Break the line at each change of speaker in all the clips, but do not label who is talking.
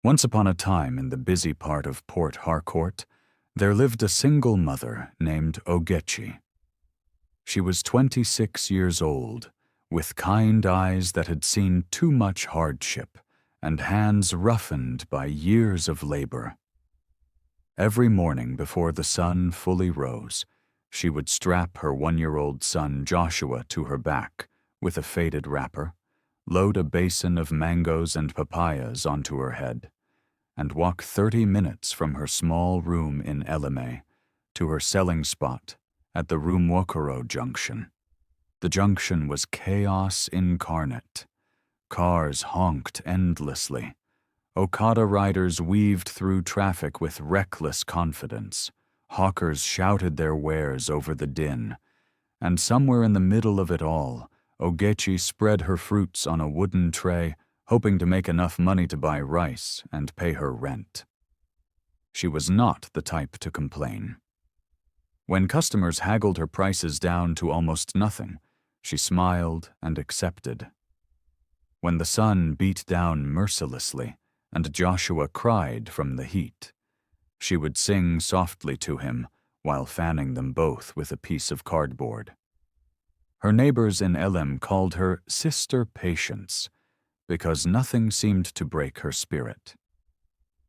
Once upon a time in the busy part of Port Harcourt, there lived a single mother named Ogechi. She was 26 years old, with kind eyes that had seen too much hardship and hands roughened by years of labor. Every morning before the sun fully rose, she would strap her 1-year-old son Joshua to her back with a faded wrapper, load a basin of mangoes and papayas onto her head, and walk 30 minutes from her small room in Eleme to her selling spot at the Rumwokoro Junction. The junction was chaos incarnate. Cars honked endlessly. Okada riders weaved through traffic with reckless confidence. Hawkers shouted their wares over the din. And somewhere in the middle of it all, Ogechi spread her fruits on a wooden tray, hoping to make enough money to buy rice and pay her rent. She was not the type to complain. When customers haggled her prices down to almost nothing, she smiled and accepted. When the sun beat down mercilessly and Joshua cried from the heat, she would sing softly to him while fanning them both with a piece of cardboard. Her neighbors in Elim called her Sister Patience because nothing seemed to break her spirit.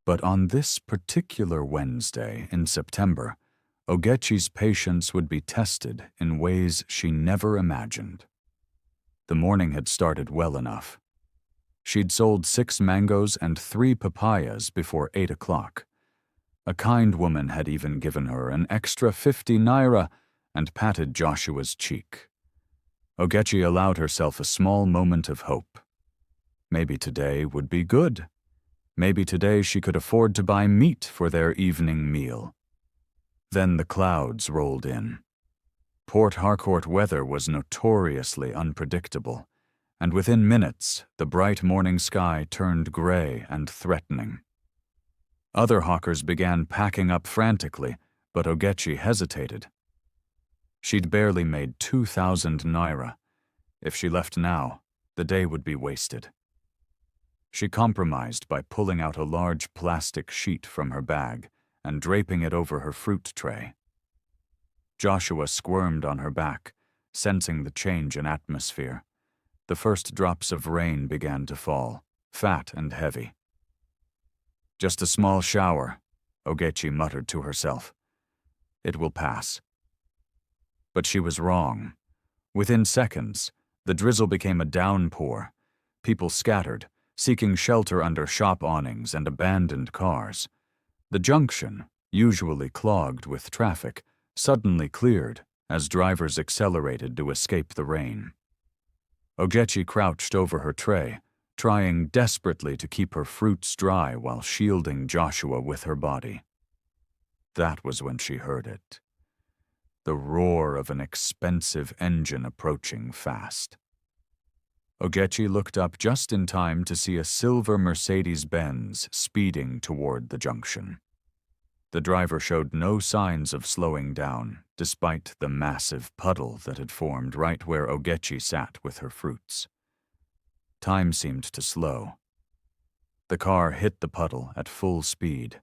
But on this particular Wednesday in September, Ogechi's patience would be tested in ways she never imagined. The morning had started well enough. She'd sold 6 mangoes and 3 papayas before 8 o'clock. A kind woman had even given her an extra 50 naira and patted Joshua's cheek. Ogechi allowed herself a small moment of hope. Maybe today would be good. Maybe today she could afford to buy meat for their evening meal. Then the clouds rolled in. Port Harcourt weather was notoriously unpredictable, and within minutes the bright morning sky turned gray and threatening. Other hawkers began packing up frantically, but Ogechi hesitated. She'd barely made 2,000 naira. If she left now, the day would be wasted. She compromised by pulling out a large plastic sheet from her bag and draping it over her fruit tray. Joshua squirmed on her back, sensing the change in atmosphere. The first drops of rain began to fall, fat and heavy. "Just a small shower," Ogechi muttered to herself. "It will pass." But she was wrong. Within seconds, the drizzle became a downpour. People scattered, seeking shelter under shop awnings and abandoned cars. The junction, usually clogged with traffic, suddenly cleared as drivers accelerated to escape the rain. Ogechi crouched over her tray, trying desperately to keep her fruits dry while shielding Joshua with her body. That was when she heard it. The roar of an expensive engine approaching fast. Ogechi looked up just in time to see a silver Mercedes-Benz speeding toward the junction. The driver showed no signs of slowing down, despite the massive puddle that had formed right where Ogechi sat with her fruits. Time seemed to slow. The car hit the puddle at full speed.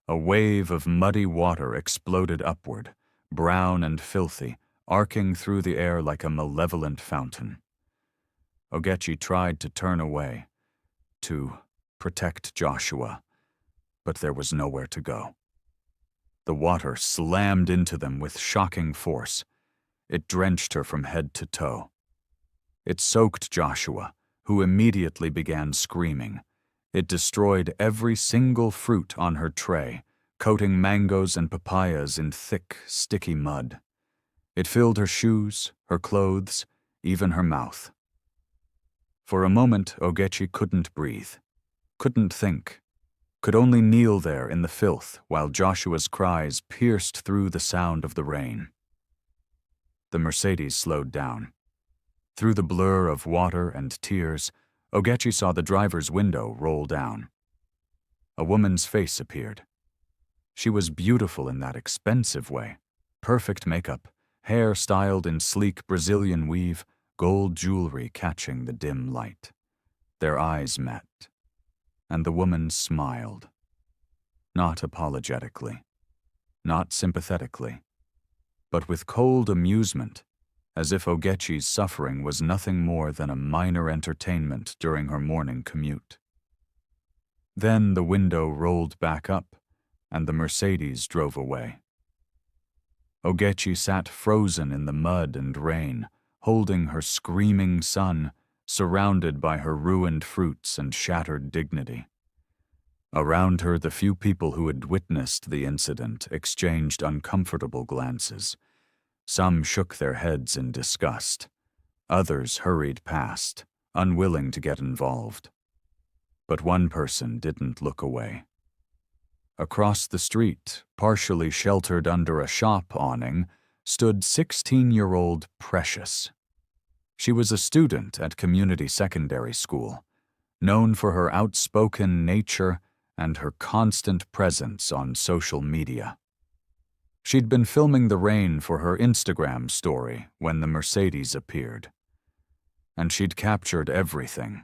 A wave of muddy water exploded upward, brown and filthy, arcing through the air like a malevolent fountain. Ogechi tried to turn away, to protect Joshua, but there was nowhere to go. The water slammed into them with shocking force. It drenched her from head to toe. It soaked Joshua, who immediately began screaming. It destroyed every single fruit on her tray, coating mangoes and papayas in thick, sticky mud. It filled her shoes, her clothes, even her mouth. For a moment, Ogechi couldn't breathe, couldn't think, could only kneel there in the filth while Joshua's cries pierced through the sound of the rain. The Mercedes slowed down. Through the blur of water and tears, Ogechi saw the driver's window roll down. A woman's face appeared. She was beautiful in that expensive way. Perfect makeup, hair styled in sleek Brazilian weave, gold jewelry catching the dim light. Their eyes met. and the woman smiled. Not apologetically, not sympathetically, but with cold amusement, as if Ogechi's suffering was nothing more than a minor entertainment during her morning commute. Then the window rolled back up, and the Mercedes drove away. Ogechi sat frozen in the mud and rain, holding her screaming son, surrounded by her ruined fruits and shattered dignity. Around her, the few people who had witnessed the incident exchanged uncomfortable glances. Some shook their heads in disgust. Others hurried past, unwilling to get involved. But one person didn't look away. Across the street, partially sheltered under a shop awning, stood 16-year-old Precious. She was a student at community secondary school, known for her outspoken nature and her constant presence on social media. She'd been filming the rain for her Instagram story when the Mercedes appeared. And she'd captured everything.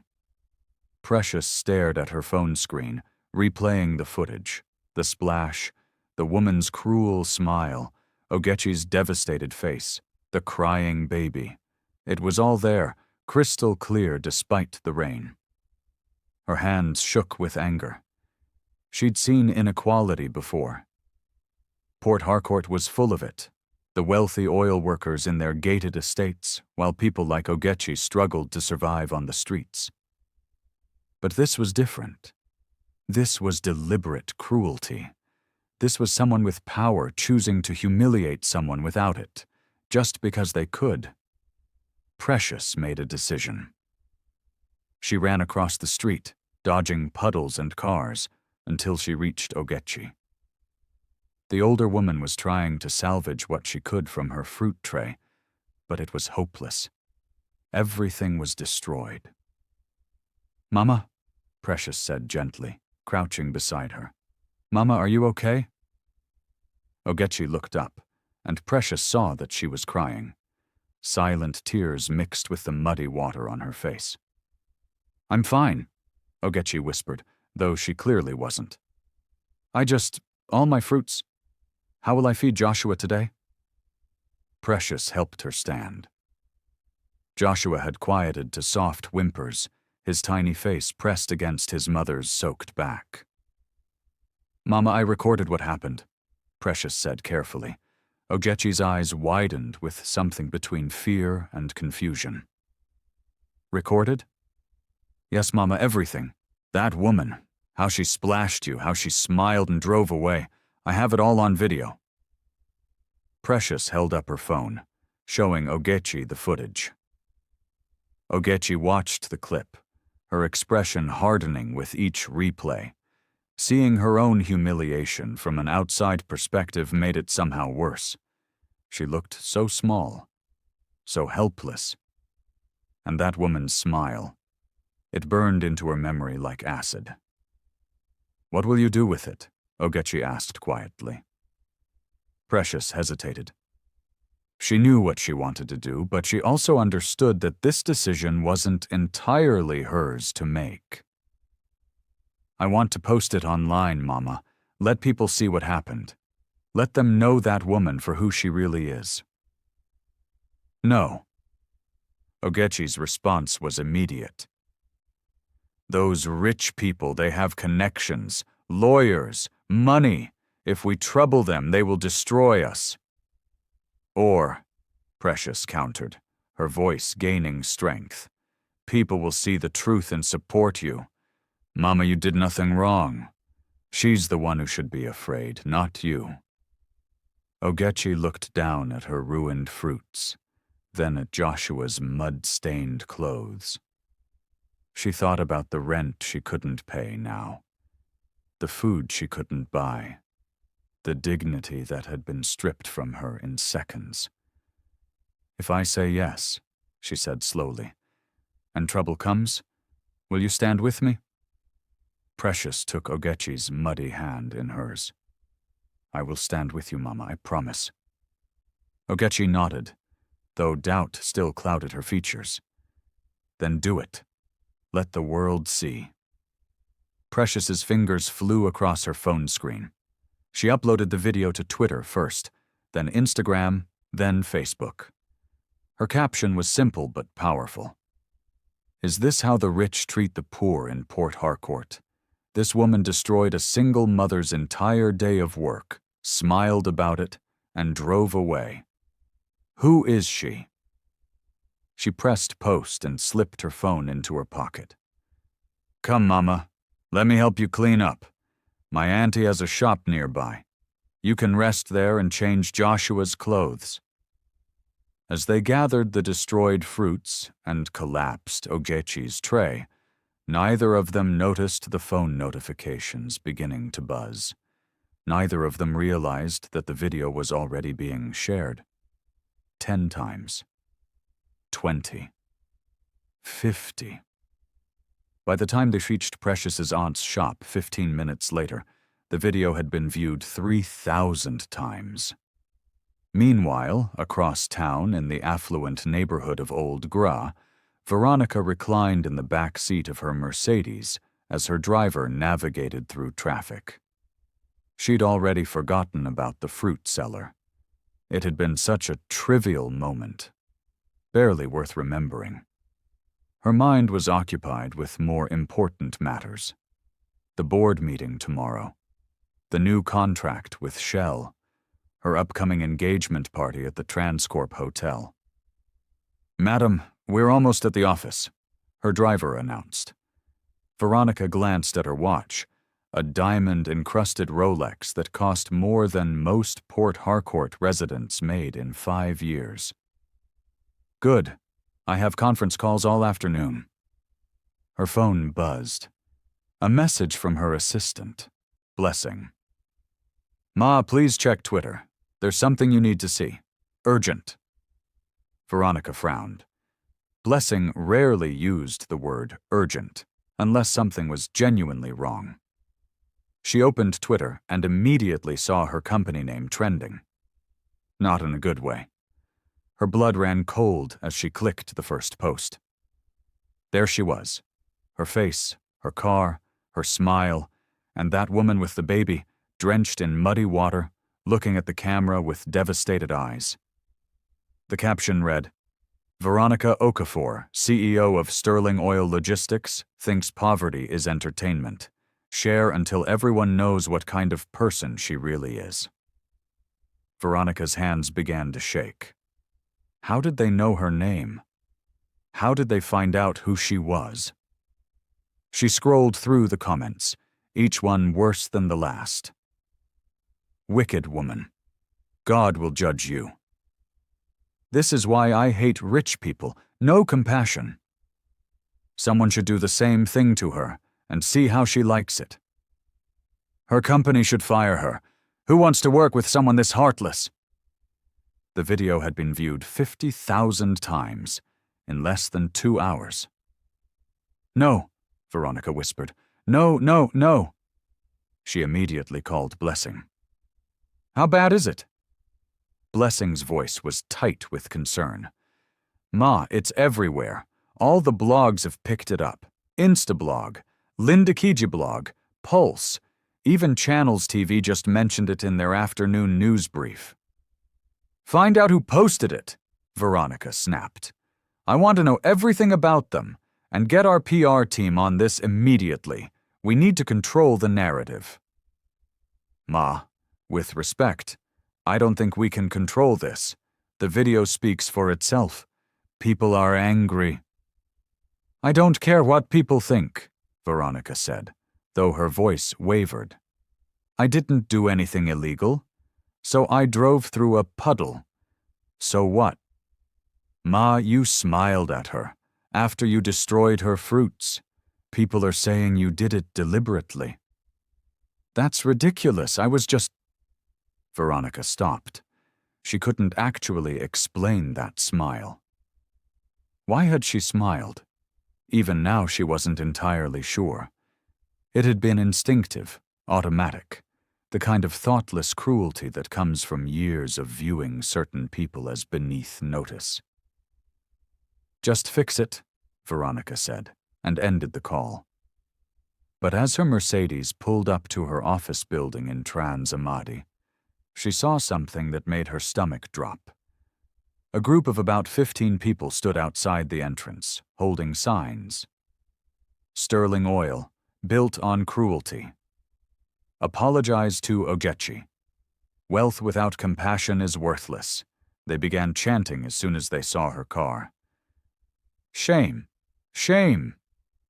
Precious stared at her phone screen, replaying the footage, the splash, the woman's cruel smile, Ogechi's devastated face, the crying baby. It was all there, crystal clear despite the rain. Her hands shook with anger. She'd seen inequality before. Port Harcourt was full of it, the wealthy oil workers in their gated estates, while people like Ogechi struggled to survive on the streets. But this was different. This was deliberate cruelty. This was someone with power choosing to humiliate someone without it, just because they could. Precious made a decision. She ran across the street, dodging puddles and cars, until she reached Ogechi. The older woman was trying to salvage what she could from her fruit tray, but it was hopeless. Everything was destroyed. "Mama," Precious said gently, crouching beside her. "Mama, are you okay?" Ogechi looked up, and Precious saw that she was crying. Silent tears mixed with the muddy water on her face. "I'm fine," Ogechi whispered, though she clearly wasn't. All my fruits. How will I feed Joshua today?" Precious helped her stand. Joshua had quieted to soft whimpers, his tiny face pressed against his mother's soaked back. "Mama, I recorded what happened," Precious said carefully. Ogechi's eyes widened with something between fear and confusion. "Recorded?" "Yes, Mama, everything. That woman, how she splashed you, how she smiled and drove away. I have it all on video." Precious held up her phone, showing Ogechi the footage. Ogechi watched the clip, her expression hardening with each replay. Seeing her own humiliation from an outside perspective made it somehow worse. She looked so small, so helpless. And that woman's smile, it burned into her memory like acid. "What will you do with it?" Ogechi asked quietly. Precious hesitated. She knew what she wanted to do, but she also understood that this decision wasn't entirely hers to make. "I want to post it online, Mama. Let people see what happened. Let them know that woman for who she really is." "No." Ogechi's response was immediate. "Those rich people, they have connections, lawyers, money. If we trouble them, they will destroy us." "Or," Precious countered, her voice gaining strength, "people will see the truth and support you. Mama, you did nothing wrong. She's the one who should be afraid, not you." Ogechi looked down at her ruined fruits, then at Joshua's mud-stained clothes. She thought about the rent she couldn't pay now, the food she couldn't buy, the dignity that had been stripped from her in seconds. "If I say yes," she said slowly, "and trouble comes, will you stand with me?" Precious took Ogechi's muddy hand in hers. "I will stand with you, Mama, I promise." Ogechi nodded, though doubt still clouded her features. "Then do it. Let the world see." Precious's fingers flew across her phone screen. She uploaded the video to Twitter first, then Instagram, then Facebook. Her caption was simple but powerful. "Is this how the rich treat the poor in Port Harcourt? This woman destroyed a single mother's entire day of work, smiled about it, and drove away. Who is she?" She pressed post and slipped her phone into her pocket. "Come, Mama. Let me help you clean up. My auntie has a shop nearby. You can rest there and change Joshua's clothes." As they gathered the destroyed fruits and collapsed Ogechi's tray, neither of them noticed the phone notifications beginning to buzz. Neither of them realized that the video was already being shared. 10 times. 20. 50. By the time they reached Precious's aunt's shop 15 minutes later, the video had been viewed 3,000 times. Meanwhile, across town in the affluent neighborhood of Old Gra, Veronica reclined in the back seat of her Mercedes as her driver navigated through traffic. She'd already forgotten about the fruit seller. It had been such a trivial moment, barely worth remembering. Her mind was occupied with more important matters. The board meeting tomorrow, the new contract with Shell, her upcoming engagement party at the Transcorp Hotel. "Madam, we're almost at the office," her driver announced. Veronica glanced at her watch, a diamond-encrusted Rolex that cost more than most Port Harcourt residents made in 5 years. "Good. I have conference calls all afternoon." Her phone buzzed. A message from her assistant, Blessing. "Ma, please check Twitter. There's something you need to see. Urgent." Veronica frowned. Blessing rarely used the word urgent, unless something was genuinely wrong. She opened Twitter and immediately saw her company name trending. Not in a good way. Her blood ran cold as she clicked the first post. There she was, her face, her car, her smile, and that woman with the baby, drenched in muddy water, looking at the camera with devastated eyes. The caption read, "Veronica Okafor, CEO of Sterling Oil Logistics, thinks poverty is entertainment. Share until everyone knows what kind of person she really is." Veronica's hands began to shake. How did they know her name? How did they find out who she was? She scrolled through the comments, each one worse than the last. "Wicked woman. God will judge you. This is why I hate rich people. No compassion. Someone should do the same thing to her and see how she likes it. Her company should fire her. Who wants to work with someone this heartless?" The video had been viewed 50,000 times in less than 2 hours. "No," Veronica whispered. "No, no, no." She immediately called Blessing. "How bad is it?" Blessing's voice was tight with concern. "Ma, it's everywhere. All the blogs have picked it up. Instablog, Linda Kiji blog, Pulse. Even Channels TV just mentioned it in their afternoon news brief." "Find out who posted it," Veronica snapped. "I want to know everything about them, and get our PR team on this immediately. We need to control the narrative." "Ma, with respect, I don't think we can control this. The video speaks for itself. People are angry." "I don't care what people think," Veronica said, though her voice wavered. "I didn't do anything illegal. So I drove through a puddle. So what? Ma, you smiled at her after you destroyed her fruits. People are saying you did it deliberately." "That's ridiculous. I was just—" Veronica stopped. She couldn't actually explain that smile. Why had she smiled? Even now she wasn't entirely sure. It had been instinctive, automatic. The kind of thoughtless cruelty that comes from years of viewing certain people as beneath notice. "Just fix it," Veronica said, and ended the call. But as her Mercedes pulled up to her office building in Trans Amadi, she saw something that made her stomach drop. A group of about 15 people stood outside the entrance, holding signs. Sterling Oil, built on cruelty. Apologize to Ogechi. Wealth without compassion is worthless. They began chanting as soon as they saw her car. Shame! Shame!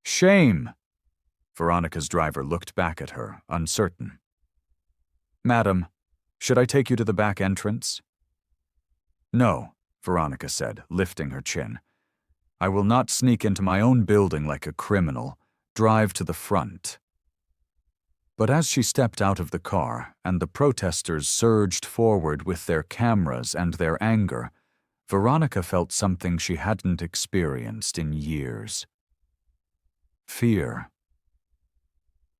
Shame! Veronica's driver looked back at her, uncertain. Madam, should I take you to the back entrance? No, Veronica said, lifting her chin. I will not sneak into my own building like a criminal. Drive to the front. But as she stepped out of the car and the protesters surged forward with their cameras and their anger, Veronica felt something she hadn't experienced in years. Fear.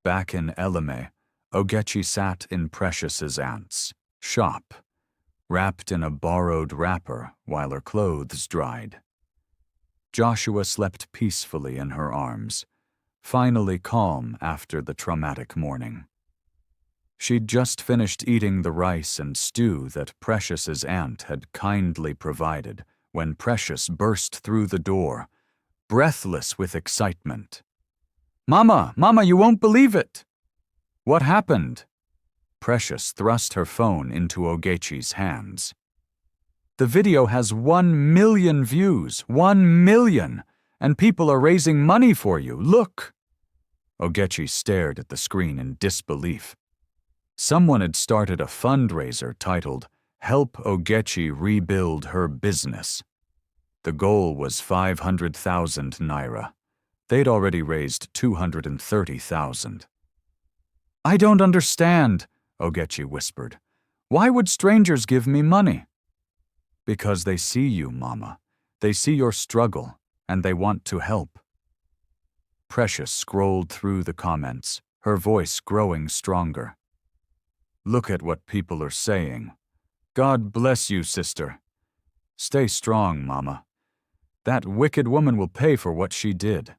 Back in Eleme, Ogechi sat in Precious's aunt's shop, wrapped in a borrowed wrapper while her clothes dried. Joshua slept peacefully in her arms, finally calm after the traumatic morning. She'd just finished eating the rice and stew that Precious's aunt had kindly provided when Precious burst through the door, breathless with excitement. Mama, Mama, you won't believe it! What happened? Precious thrust her phone into Ogechi's hands. The video has 1 million views, 1 million, and people are raising money for you, look! Ogechi stared at the screen in disbelief. Someone had started a fundraiser titled, Help Ogechi Rebuild Her Business. The goal was 500,000 naira. They'd already raised 230,000. I don't understand, Ogechi whispered. Why would strangers give me money? Because they see you, Mama. They see your struggle, and they want to help. Precious scrolled through the comments, her voice growing stronger. Look at what people are saying. God bless you, sister. Stay strong, Mama. That wicked woman will pay for what she did.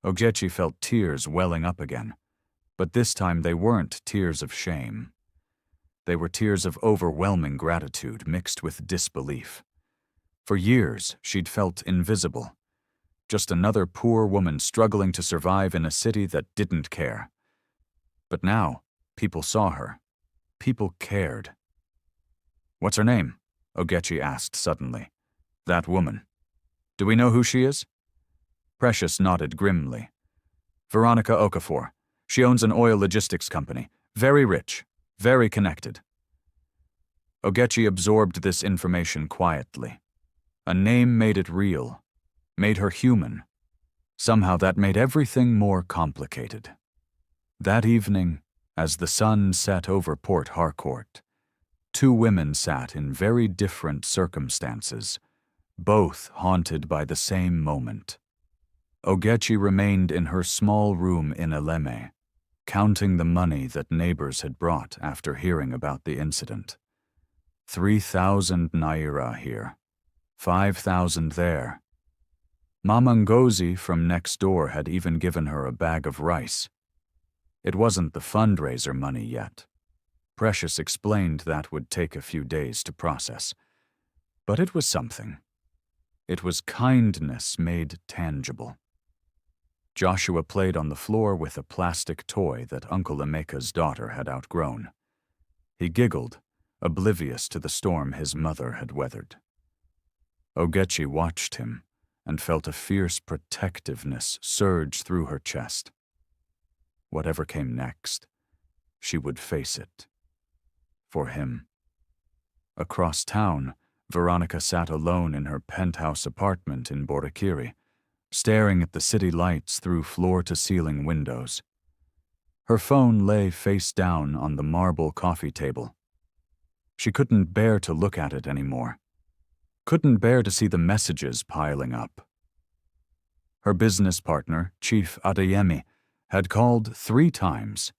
Ogechi felt tears welling up again, but this time they weren't tears of shame. They were tears of overwhelming gratitude mixed with disbelief. For years, she'd felt invisible. Just another poor woman struggling to survive in a city that didn't care. But now, people saw her. People cared. What's her name? Ogechi asked suddenly. That woman. Do we know who she is? Precious nodded grimly. Veronica Okafor. She owns an oil logistics company. Very rich. Very connected. Ogechi absorbed this information quietly. A name made it real. Made her human. Somehow that made everything more complicated. That evening, as the sun set over Port Harcourt, 2 women sat in very different circumstances, both haunted by the same moment. Ogechi remained in her small room in Eleme, counting the money that neighbors had brought after hearing about the incident. 3,000 naira here, 5,000 there. Mama Ngozi from next door had even given her a bag of rice. It wasn't the fundraiser money yet. Precious explained that would take a few days to process. But it was something. It was kindness made tangible. Joshua played on the floor with a plastic toy that Uncle Emeka's daughter had outgrown. He giggled, oblivious to the storm his mother had weathered. Ogechi watched him and felt a fierce protectiveness surge through her chest. Whatever came next, she would face it. For him. Across town, Veronica sat alone in her penthouse apartment in Borikiri, staring at the city lights through floor-to-ceiling windows. Her phone lay face down on the marble coffee table. She couldn't bear to look at it anymore. Couldn't bear to see the messages piling up. Her business partner, Chief Adeyemi, had called 3 times.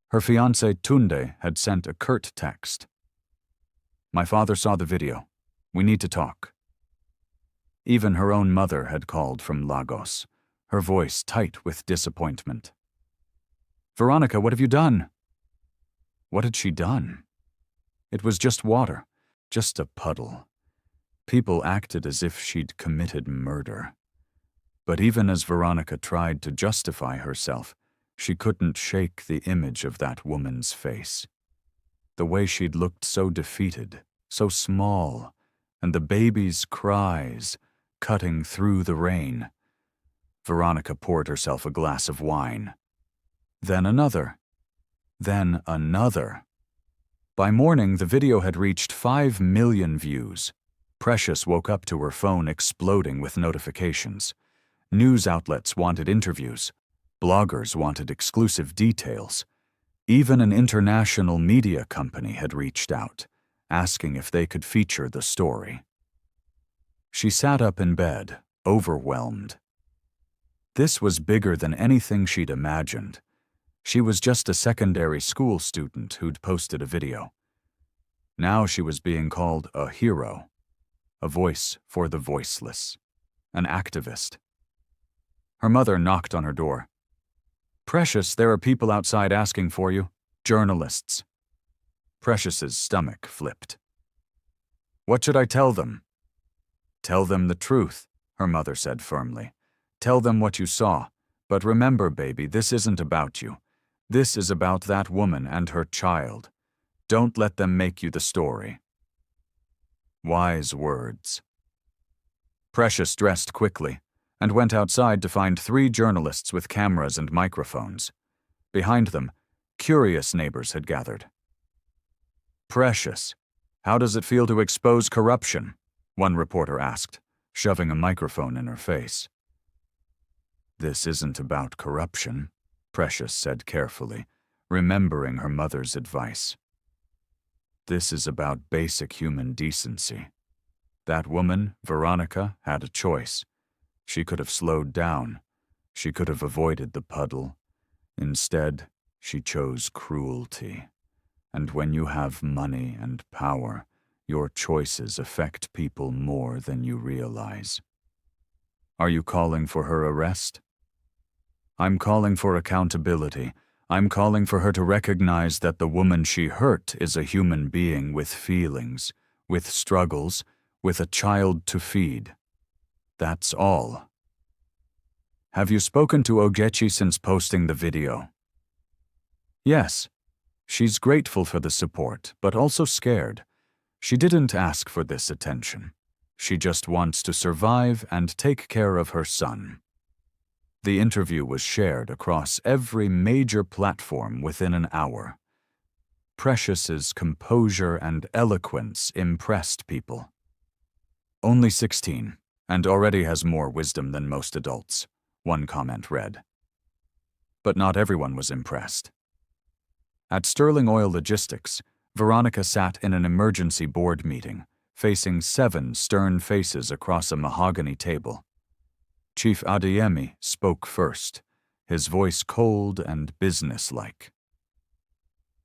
Her fiancé Tunde had sent a curt text. My father saw the video. We need to talk. Even her own mother had called from Lagos, her voice tight with disappointment. Veronica, what have you done?" What had she done? It was just water, just a puddle. People acted as if she'd committed murder. But even as Veronica tried to justify herself, she couldn't shake the image of that woman's face. The way she'd looked so defeated, so small, and the baby's cries cutting through the rain. Veronica poured herself a glass of wine. Then another. Then another. By morning, the video had reached 5 million views. Precious woke up to her phone exploding with notifications. News outlets wanted interviews. Bloggers wanted exclusive details. Even an international media company had reached out, asking if they could feature the story. She sat up in bed, overwhelmed. This was bigger than anything she'd imagined. She was just a secondary school student who'd posted a video. Now she was being called a hero, a voice for the voiceless, an activist. Her mother knocked on her door. "Precious, there are people outside asking for you. Journalists." Precious's stomach flipped. "What should I tell them?" "Tell them the truth," her mother said firmly. "Tell them what you saw. But remember, baby, this isn't about you. This is about that woman and her child. Don't let them make you the story." Wise words. Precious dressed quickly and went outside to find 3 journalists with cameras and microphones. Behind them, curious neighbors had gathered. "Precious, how does it feel to expose corruption?" one reporter asked, shoving a microphone in her face. "This isn't about corruption," Precious said carefully, remembering her mother's advice. "This is about basic human decency. That woman, Veronica, had a choice. She could have slowed down. She could have avoided the puddle. Instead, she chose cruelty. And when you have money and power, your choices affect people more than you realize." Are you calling for her arrest? I'm calling for accountability. I'm calling for her to recognize that the woman she hurt is a human being with feelings, with struggles, with a child to feed. That's all. Have you spoken to Ogechi since posting the video? Yes. She's grateful for the support, but also scared. She didn't ask for this attention. She just wants to survive and take care of her son. The interview was shared across every major platform within an hour. Precious's composure and eloquence impressed people. Only 16, and already has more wisdom than most adults, one comment read. But not everyone was impressed. At Sterling Oil Logistics, Veronica sat in an emergency board meeting, facing 7 stern faces across a mahogany table. Chief Adeyemi spoke first, his voice cold and businesslike.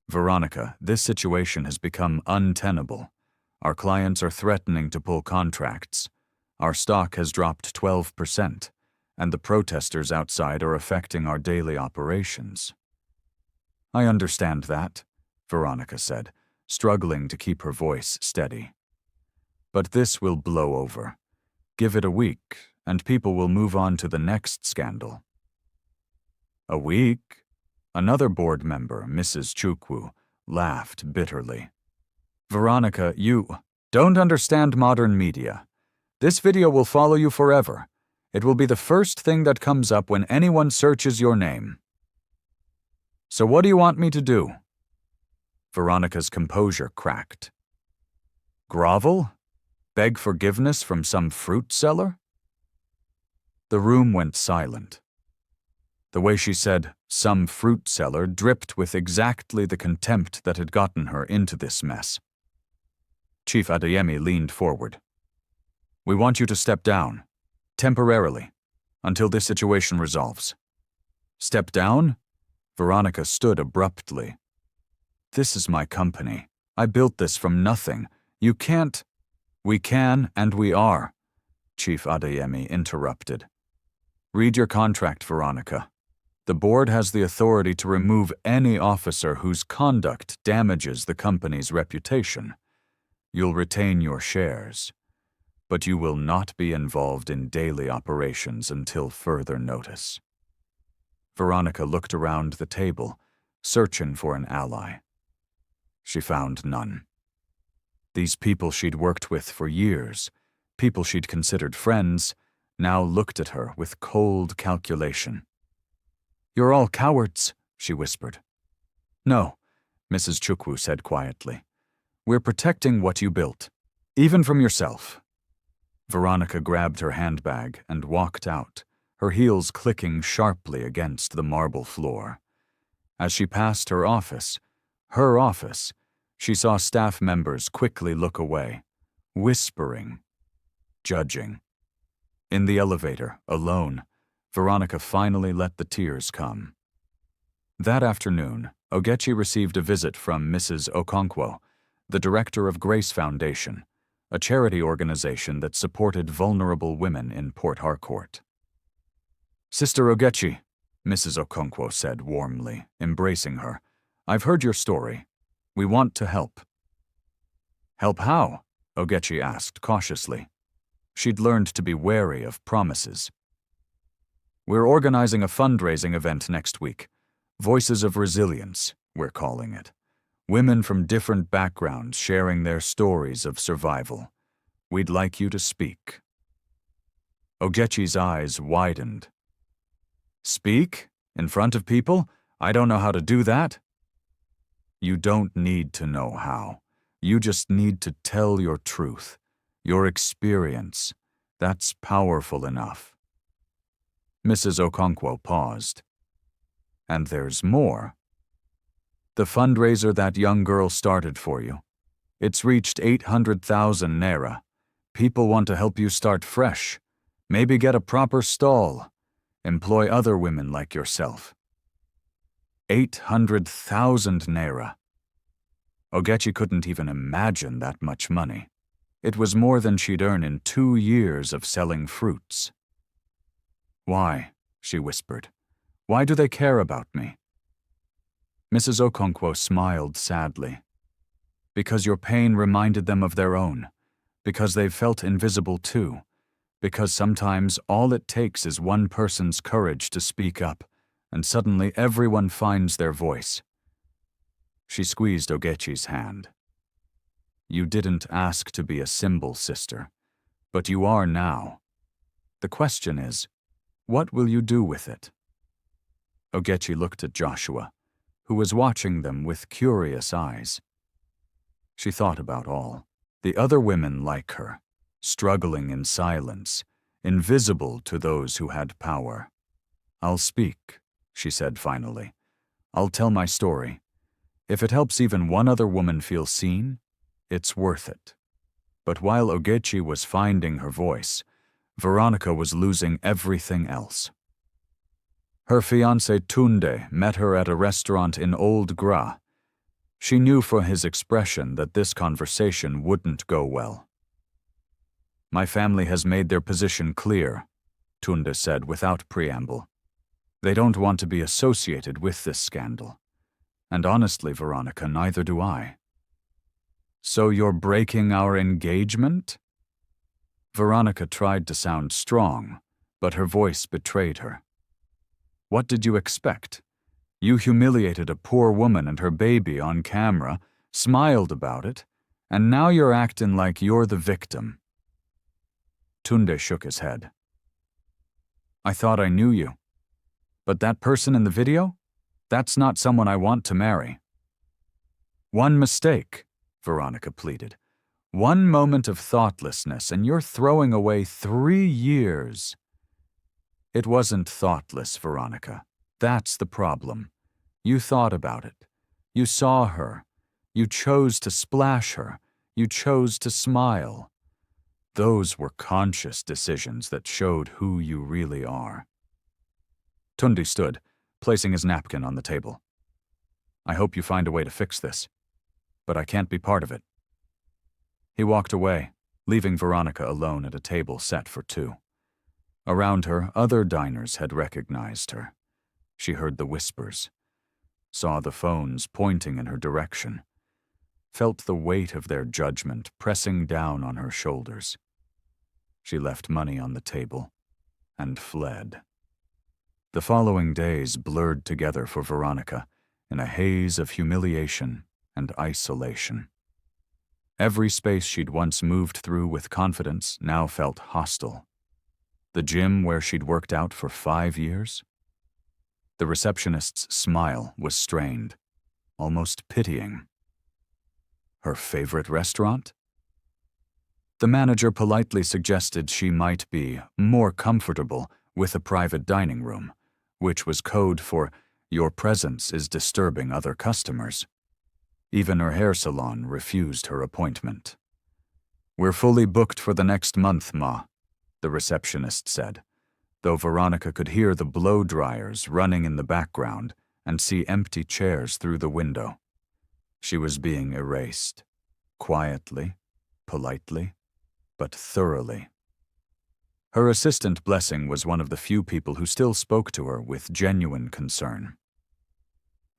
"Veronica, this situation has become untenable. Our clients are threatening to pull contracts. Our stock has dropped 12%, and the protesters outside are affecting our daily operations." "I understand that," Veronica said, struggling to keep her voice steady. "But this will blow over. Give it a week, and people will move on to the next scandal." "A week?" Another board member, Mrs. Chukwu, laughed bitterly. "Veronica, you don't understand modern media. This video will follow you forever. It will be the first thing that comes up when anyone searches your name." "So what do you want me to do?" Veronica's composure cracked. "Grovel? Beg forgiveness from some fruit seller?" The room went silent. The way she said, "some fruit seller," dripped with exactly the contempt that had gotten her into this mess. Chief Adeyemi leaned forward. "We want you to step down, temporarily, until this situation resolves." "Step down?" Veronica stood abruptly. "This is my company. I built this from nothing. You can't—" "We can and we are," Chief Adeyemi interrupted. "Read your contract, Veronica. The board has the authority to remove any officer whose conduct damages the company's reputation. You'll retain your shares, but you will not be involved in daily operations until further notice. Veronica looked around the table, searching for an ally. She found none. These people she'd worked with for years, people she'd considered friends, now looked at her with cold calculation. "You're all cowards," she whispered. "No," Mrs. Chukwu said quietly. "We're protecting what you built, even from yourself." Veronica grabbed her handbag and walked out, her heels clicking sharply against the marble floor. As she passed her office, she saw staff members quickly look away, whispering, judging. In the elevator, alone, Veronica finally let the tears come. That afternoon, Ogechi received a visit from Mrs. Okonkwo, the director of Grace Foundation, a charity organization that supported vulnerable women in Port Harcourt. "Sister Ogechi," Mrs. Okonkwo said warmly, embracing her, "I've heard your story. We want to help." "Help how?" Ogechi asked cautiously. She'd learned to be wary of promises. "We're organizing a fundraising event next week. Voices of Resilience, we're calling it. Women from different backgrounds sharing their stories of survival. We'd like you to speak." Ogechi's eyes widened. "Speak? In front of people? I don't know how to do that." "You don't need to know how. You just need to tell your truth, your experience. That's powerful enough." Mrs. Okonkwo paused. "And there's more. The fundraiser that young girl started for you. It's reached 800,000 naira. People want to help you start fresh. Maybe get a proper stall. Employ other women like yourself." 800,000 naira. Ogechi couldn't even imagine that much money. It was more than she'd earn in 2 years of selling fruits. "Why?" she whispered. "Why do they care about me?" Mrs. Okonkwo smiled sadly. "Because your pain reminded them of their own. Because they've felt invisible too. Because sometimes all it takes is one person's courage to speak up, and suddenly everyone finds their voice." She squeezed Ogechi's hand. "You didn't ask to be a symbol, sister, but you are now. The question is, what will you do with it?" Ogechi looked at Joshua, who was watching them with curious eyes. She thought about all, the other women like her, struggling in silence, invisible to those who had power. "I'll speak," she said finally. "I'll tell my story. If it helps even one other woman feel seen, it's worth it." But while Ogechi was finding her voice, Veronica was losing everything else. Her fiancé Tunde met her at a restaurant in Old Gra. She knew from his expression that this conversation wouldn't go well. "My family has made their position clear," Tunde said without preamble. "They don't want to be associated with this scandal. And honestly, Veronica, neither do I." "So you're breaking our engagement?" Veronica tried to sound strong, but her voice betrayed her. "What did you expect? You humiliated a poor woman and her baby on camera, smiled about it, and now you're acting like you're the victim." Tunde shook his head. "I thought I knew you. But that person in the video? That's not someone I want to marry." "One mistake," Veronica pleaded. "One moment of thoughtlessness, and you're throwing away 3 years. It wasn't thoughtless, Veronica. That's the problem. You thought about it. You saw her. You chose to splash her. You chose to smile. Those were conscious decisions that showed who you really are." Tunde stood, placing his napkin on the table. "I hope you find a way to fix this, but I can't be part of it." He walked away, leaving Veronica alone at a table set for 2. Around her, other diners had recognized her. She heard the whispers, saw the phones pointing in her direction, felt the weight of their judgment pressing down on her shoulders. She left money on the table and fled. The following days blurred together for Veronica in a haze of humiliation and isolation. Every space she'd once moved through with confidence now felt hostile. The gym where she'd worked out for 5 years? The receptionist's smile was strained, almost pitying. Her favorite restaurant? The manager politely suggested she might be more comfortable with a private dining room, which was code for "your presence is disturbing other customers." Even her hair salon refused her appointment. "We're fully booked for the next month, Ma," the receptionist said, though Veronica could hear the blow dryers running in the background and see empty chairs through the window. She was being erased, quietly, politely, but thoroughly. Her assistant Blessing was one of the few people who still spoke to her with genuine concern.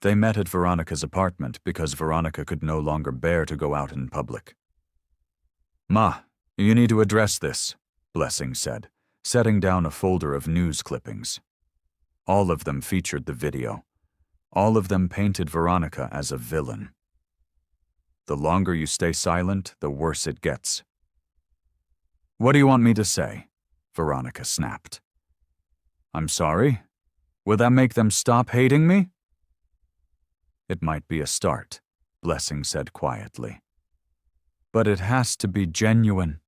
They met at Veronica's apartment because Veronica could no longer bear to go out in public. "Ma, you need to address this," Blessing said, setting down a folder of news clippings. All of them featured the video. All of them painted Veronica as a villain. "The longer you stay silent, the worse it gets." "What do you want me to say?" Veronica snapped. "I'm sorry? Will that make them stop hating me?" "It might be a start," Blessing said quietly. "But it has to be genuine.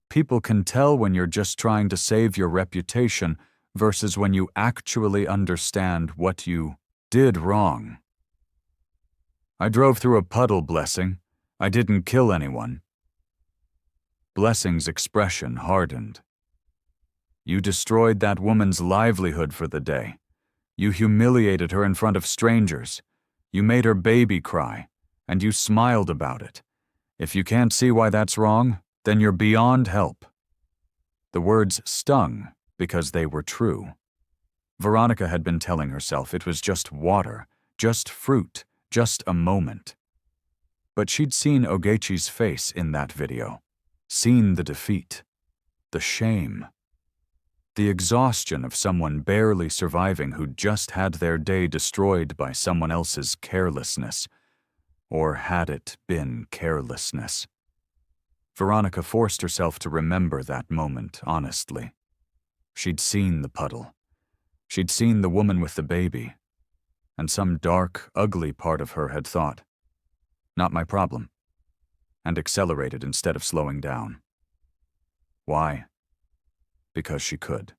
People can tell when you're just trying to save your reputation versus when you actually understand what you did wrong." "I drove through a puddle, Blessing. I didn't kill anyone." Blessing's expression hardened. "You destroyed that woman's livelihood for the day. You humiliated her in front of strangers. You made her baby cry, and you smiled about it. If you can't see why that's wrong, then you're beyond help." The words stung because they were true. Veronica had been telling herself it was just water, just fruit, just a moment. But she'd seen Ogechi's face in that video, seen the defeat, the shame, the exhaustion of someone barely surviving who'd just had their day destroyed by someone else's carelessness. Or had it been carelessness? Veronica forced herself to remember that moment honestly. She'd seen the puddle. She'd seen the woman with the baby. And some dark, ugly part of her had thought, "Not my problem," and accelerated instead of slowing down. Why? Because she could.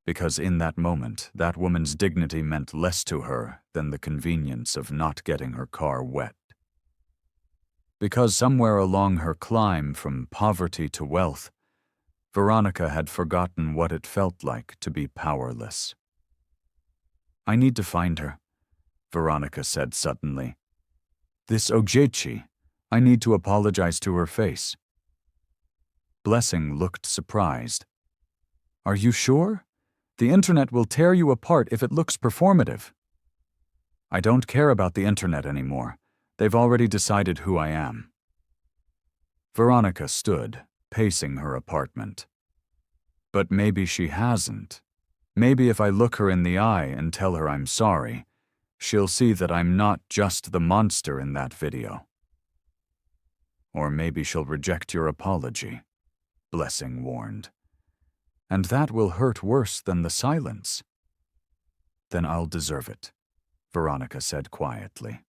Because in that moment, that woman's dignity meant less to her than the convenience of not getting her car wet. Because somewhere along her climb from poverty to wealth, Veronica had forgotten what it felt like to be powerless. "I need to find her," Veronica said suddenly. "This Ogechi, I need to apologize to her face." Blessing looked surprised. "Are you sure? The internet will tear you apart if it looks performative." "I don't care about the internet anymore. They've already decided who I am." Veronica stood, pacing her apartment. "But maybe she hasn't. Maybe if I look her in the eye and tell her I'm sorry, she'll see that I'm not just the monster in that video." "Or maybe she'll reject your apology," Blessing warned. "And that will hurt worse than the silence." "Then I'll deserve it," Veronica said quietly.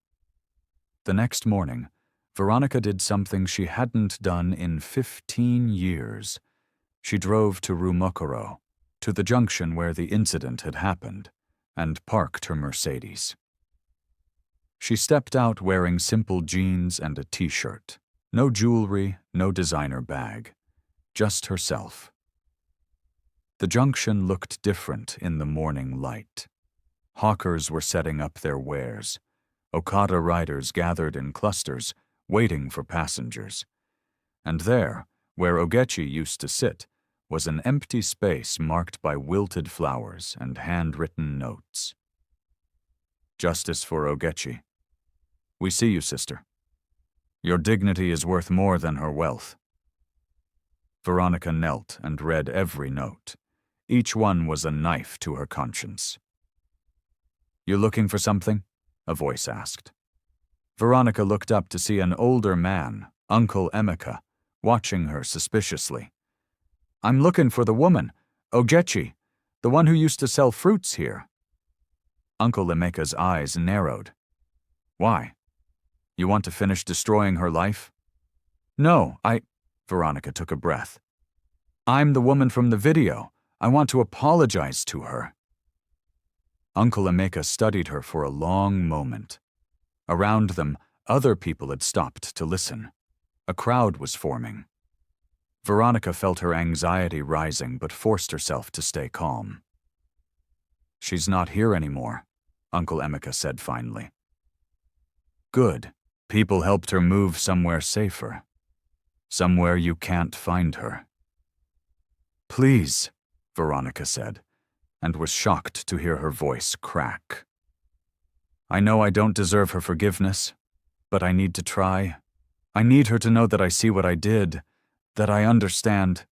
The next morning, Veronica did something she hadn't done in 15 years. She drove to Rumokoro, to the junction where the incident had happened, and parked her Mercedes. She stepped out wearing simple jeans and a t-shirt. No jewelry, no designer bag. Just herself. The junction looked different in the morning light. Hawkers were setting up their wares. Okada riders gathered in clusters, waiting for passengers. And there, where Ogechi used to sit, was an empty space marked by wilted flowers and handwritten notes. Justice for Ogechi. We see you, sister. Your dignity is worth more than her wealth. Veronica knelt and read every note. Each one was a knife to her conscience. You looking for something? A voice asked. Veronica looked up to see an older man, Uncle Emeka, watching her suspiciously. I'm looking for the woman, Ogechi, the one who used to sell fruits here. Uncle Emeka's eyes narrowed. Why? You want to finish destroying her life? No, Veronica took a breath. I'm the woman from the video. I want to apologize to her. Uncle Emeka studied her for a long moment. Around them, other people had stopped to listen. A crowd was forming. Veronica felt her anxiety rising but forced herself to stay calm. She's not here anymore, Uncle Emeka said finally. Good. People helped her move somewhere safer. Somewhere you can't find her. Please, Veronica said, and was shocked to hear her voice crack. I know I don't deserve her forgiveness, but I need to try. I need her to know that I see what I did, that I understand.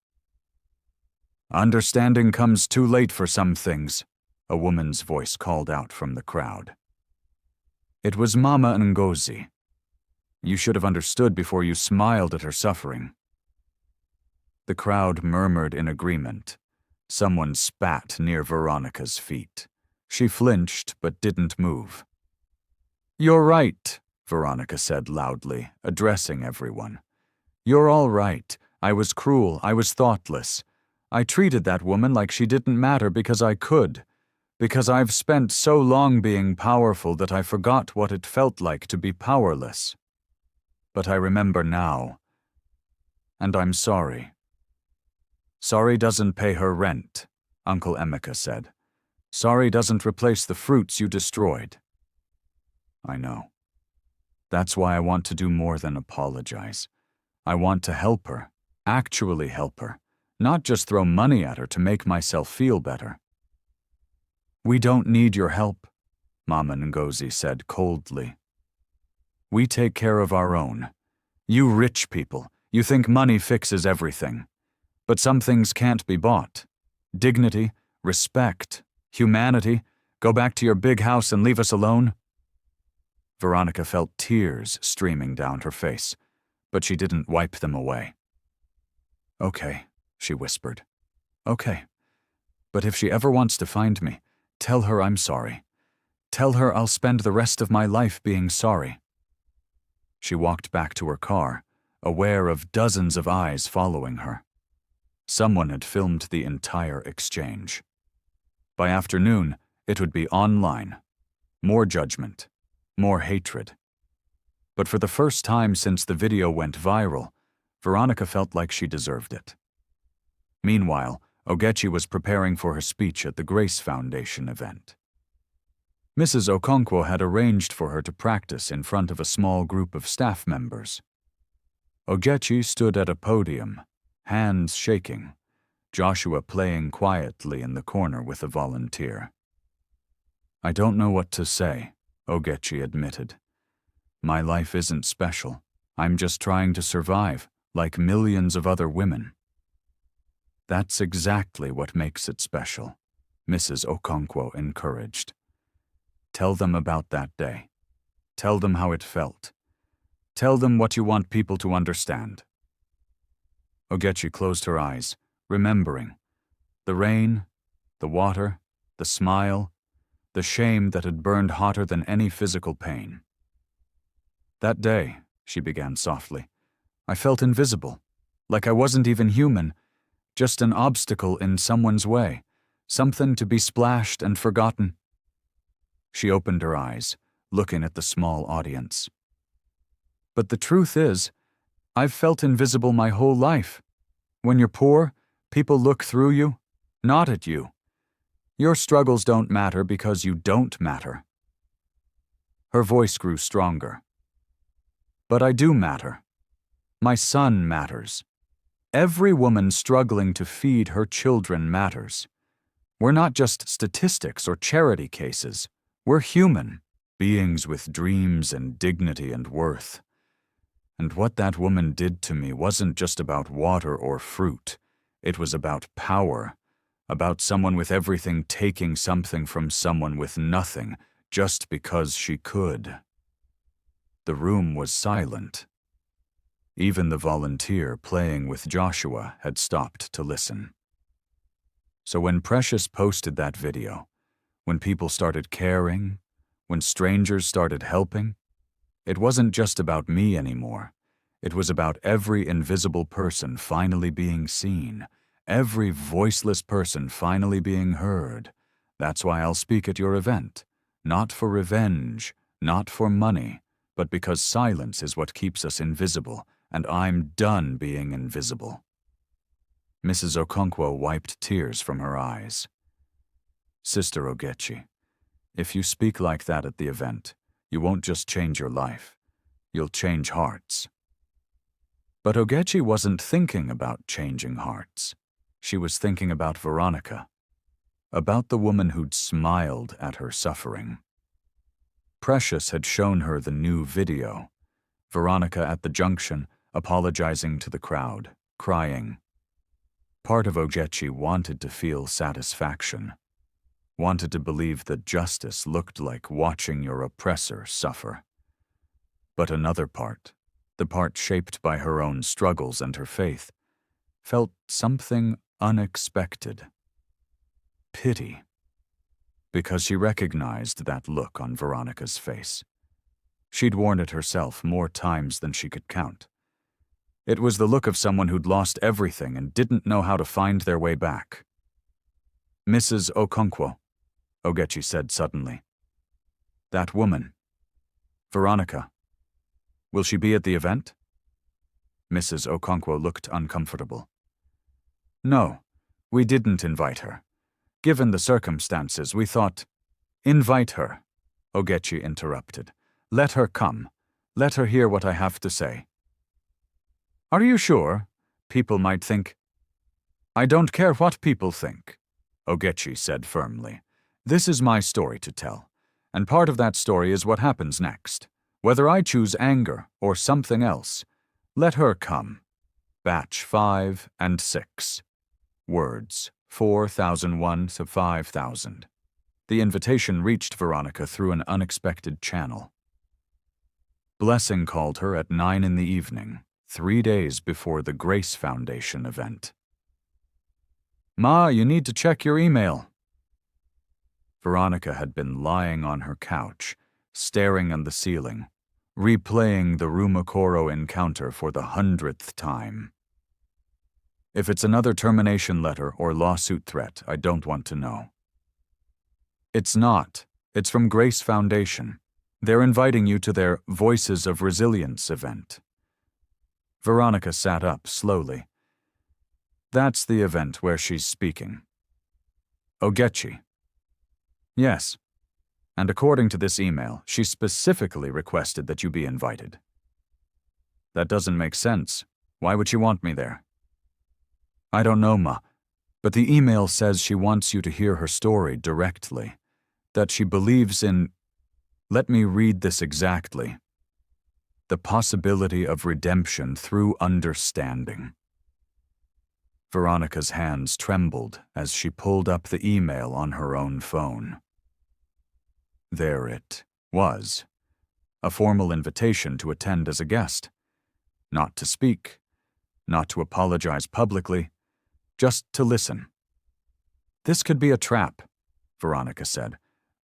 Understanding comes too late for some things, a woman's voice called out from the crowd. It was Mama Ngozi. You should have understood before you smiled at her suffering. The crowd murmured in agreement. Someone spat near Veronica's feet. She flinched but didn't move. You're right, Veronica said loudly, addressing everyone. You're all right. I was cruel. I was thoughtless. I treated that woman like she didn't matter because I could. Because I've spent so long being powerful that I forgot what it felt like to be powerless. But I remember now. And I'm sorry. Sorry doesn't pay her rent, Uncle Emeka said. Sorry doesn't replace the fruits you destroyed. I know. That's why I want to do more than apologize. I want to help her, actually help her, not just throw money at her to make myself feel better. We don't need your help, Mama Ngozi said coldly. We take care of our own. You rich people, you think money fixes everything. But some things can't be bought. Dignity, respect, humanity. Go back to your big house and leave us alone. Veronica felt tears streaming down her face, but she didn't wipe them away. Okay, she whispered. Okay. But if she ever wants to find me, tell her I'm sorry. Tell her I'll spend the rest of my life being sorry. She walked back to her car, aware of dozens of eyes following her. Someone had filmed the entire exchange. By afternoon, it would be online. More judgment, more hatred. But for the first time since the video went viral, Veronica felt like she deserved it. Meanwhile, Ogechi was preparing for her speech at the Grace Foundation event. Mrs. Okonkwo had arranged for her to practice in front of a small group of staff members. Ogechi stood at a podium, hands shaking, Joshua playing quietly in the corner with a volunteer. I don't know what to say, Ogechi admitted. My life isn't special. I'm just trying to survive, like millions of other women. That's exactly what makes it special, Mrs. Okonkwo encouraged. Tell them about that day. Tell them how it felt. Tell them what you want people to understand. Ogechi closed her eyes, remembering. The rain, the water, the smile, the shame that had burned hotter than any physical pain. That day, she began softly, I felt invisible, like I wasn't even human, just an obstacle in someone's way, something to be splashed and forgotten. She opened her eyes, looking at the small audience. But the truth is, I've felt invisible my whole life. When you're poor, people look through you, not at you. Your struggles don't matter because you don't matter. Her voice grew stronger. But I do matter. My son matters. Every woman struggling to feed her children matters. We're not just statistics or charity cases. We're human, beings with dreams and dignity and worth. And what that woman did to me wasn't just about water or fruit. It was about power, about someone with everything taking something from someone with nothing, just because she could. The room was silent. Even the volunteer playing with Joshua had stopped to listen. So when Precious posted that video, when people started caring, when strangers started helping, it wasn't just about me anymore. It was about every invisible person finally being seen, every voiceless person finally being heard. That's why I'll speak at your event. Not for revenge, not for money, but because silence is what keeps us invisible, and I'm done being invisible. Mrs. Okonkwo wiped tears from her eyes. Sister Ogechi, if you speak like that at the event, you won't just change your life, you'll change hearts. But Ogechi wasn't thinking about changing hearts. She was thinking about Veronica, about the woman who'd smiled at her suffering. Precious had shown her the new video. Veronica at the junction, apologizing to the crowd, crying. Part of Ogechi wanted to feel satisfaction, wanted to believe that justice looked like watching your oppressor suffer. But another part, the part shaped by her own struggles and her faith, felt something unexpected. Pity. Because she recognized that look on Veronica's face. She'd worn it herself more times than she could count. It was the look of someone who'd lost everything and didn't know how to find their way back. Mrs. Okonkwo, Ogechi said suddenly. That woman, Veronica, will she be at the event? Mrs. Okonkwo looked uncomfortable. No, we didn't invite her. Given the circumstances, we thought, invite her, Ogechi interrupted. Let her come. Let her hear what I have to say. Are you sure? People might think. I don't care what people think, Ogechi said firmly. This is my story to tell, and part of that story is what happens next. Whether I choose anger or something else, let her come. Batch 5 and 6. Words 4001 to 5000. The invitation reached Veronica through an unexpected channel. Blessing called her at 9 in the evening, 3 days before the Grace Foundation event. Ma, you need to check your email. Veronica had been lying on her couch, staring at the ceiling, replaying the Rumakoro encounter for the 100th time. If it's another termination letter or lawsuit threat, I don't want to know. It's not. It's from Grace Foundation. They're inviting you to their Voices of Resilience event. Veronica sat up slowly. That's the event where she's speaking. Ogechi. Yes. And according to this email, she specifically requested that you be invited. That doesn't make sense. Why would she want me there? I don't know, Ma, but the email says she wants you to hear her story directly, that she believes in, let me read this exactly, the possibility of redemption through understanding. Veronica's hands trembled as she pulled up the email on her own phone. There it was, a formal invitation to attend as a guest, not to speak, not to apologize publicly, just to listen. This could be a trap, Veronica said,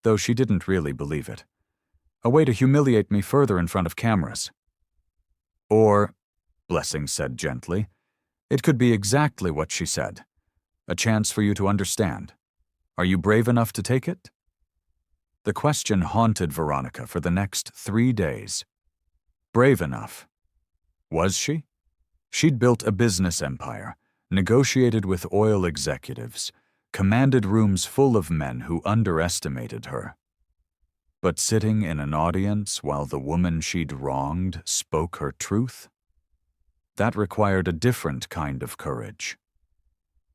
though she didn't really believe it. A way to humiliate me further in front of cameras. Or, Blessing said gently, it could be exactly what she said. A chance for you to understand. Are you brave enough to take it? The question haunted Veronica for the next 3 days. Brave enough. Was she? She'd built a business empire, negotiated with oil executives, commanded rooms full of men who underestimated her. But sitting in an audience while the woman she'd wronged spoke her truth? That required a different kind of courage.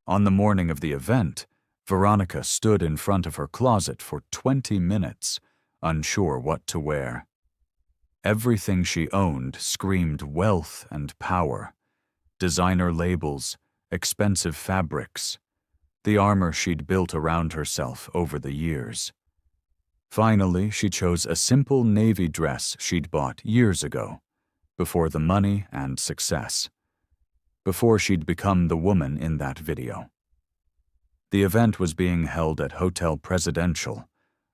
On the morning of the event, Veronica stood in front of her closet for 20 minutes, unsure what to wear. Everything she owned screamed wealth and power. Designer labels, expensive fabrics, the armor she'd built around herself over the years. Finally, she chose a simple navy dress she'd bought years ago, before the money and success, before she'd become the woman in that video. The event was being held at Hotel Presidential,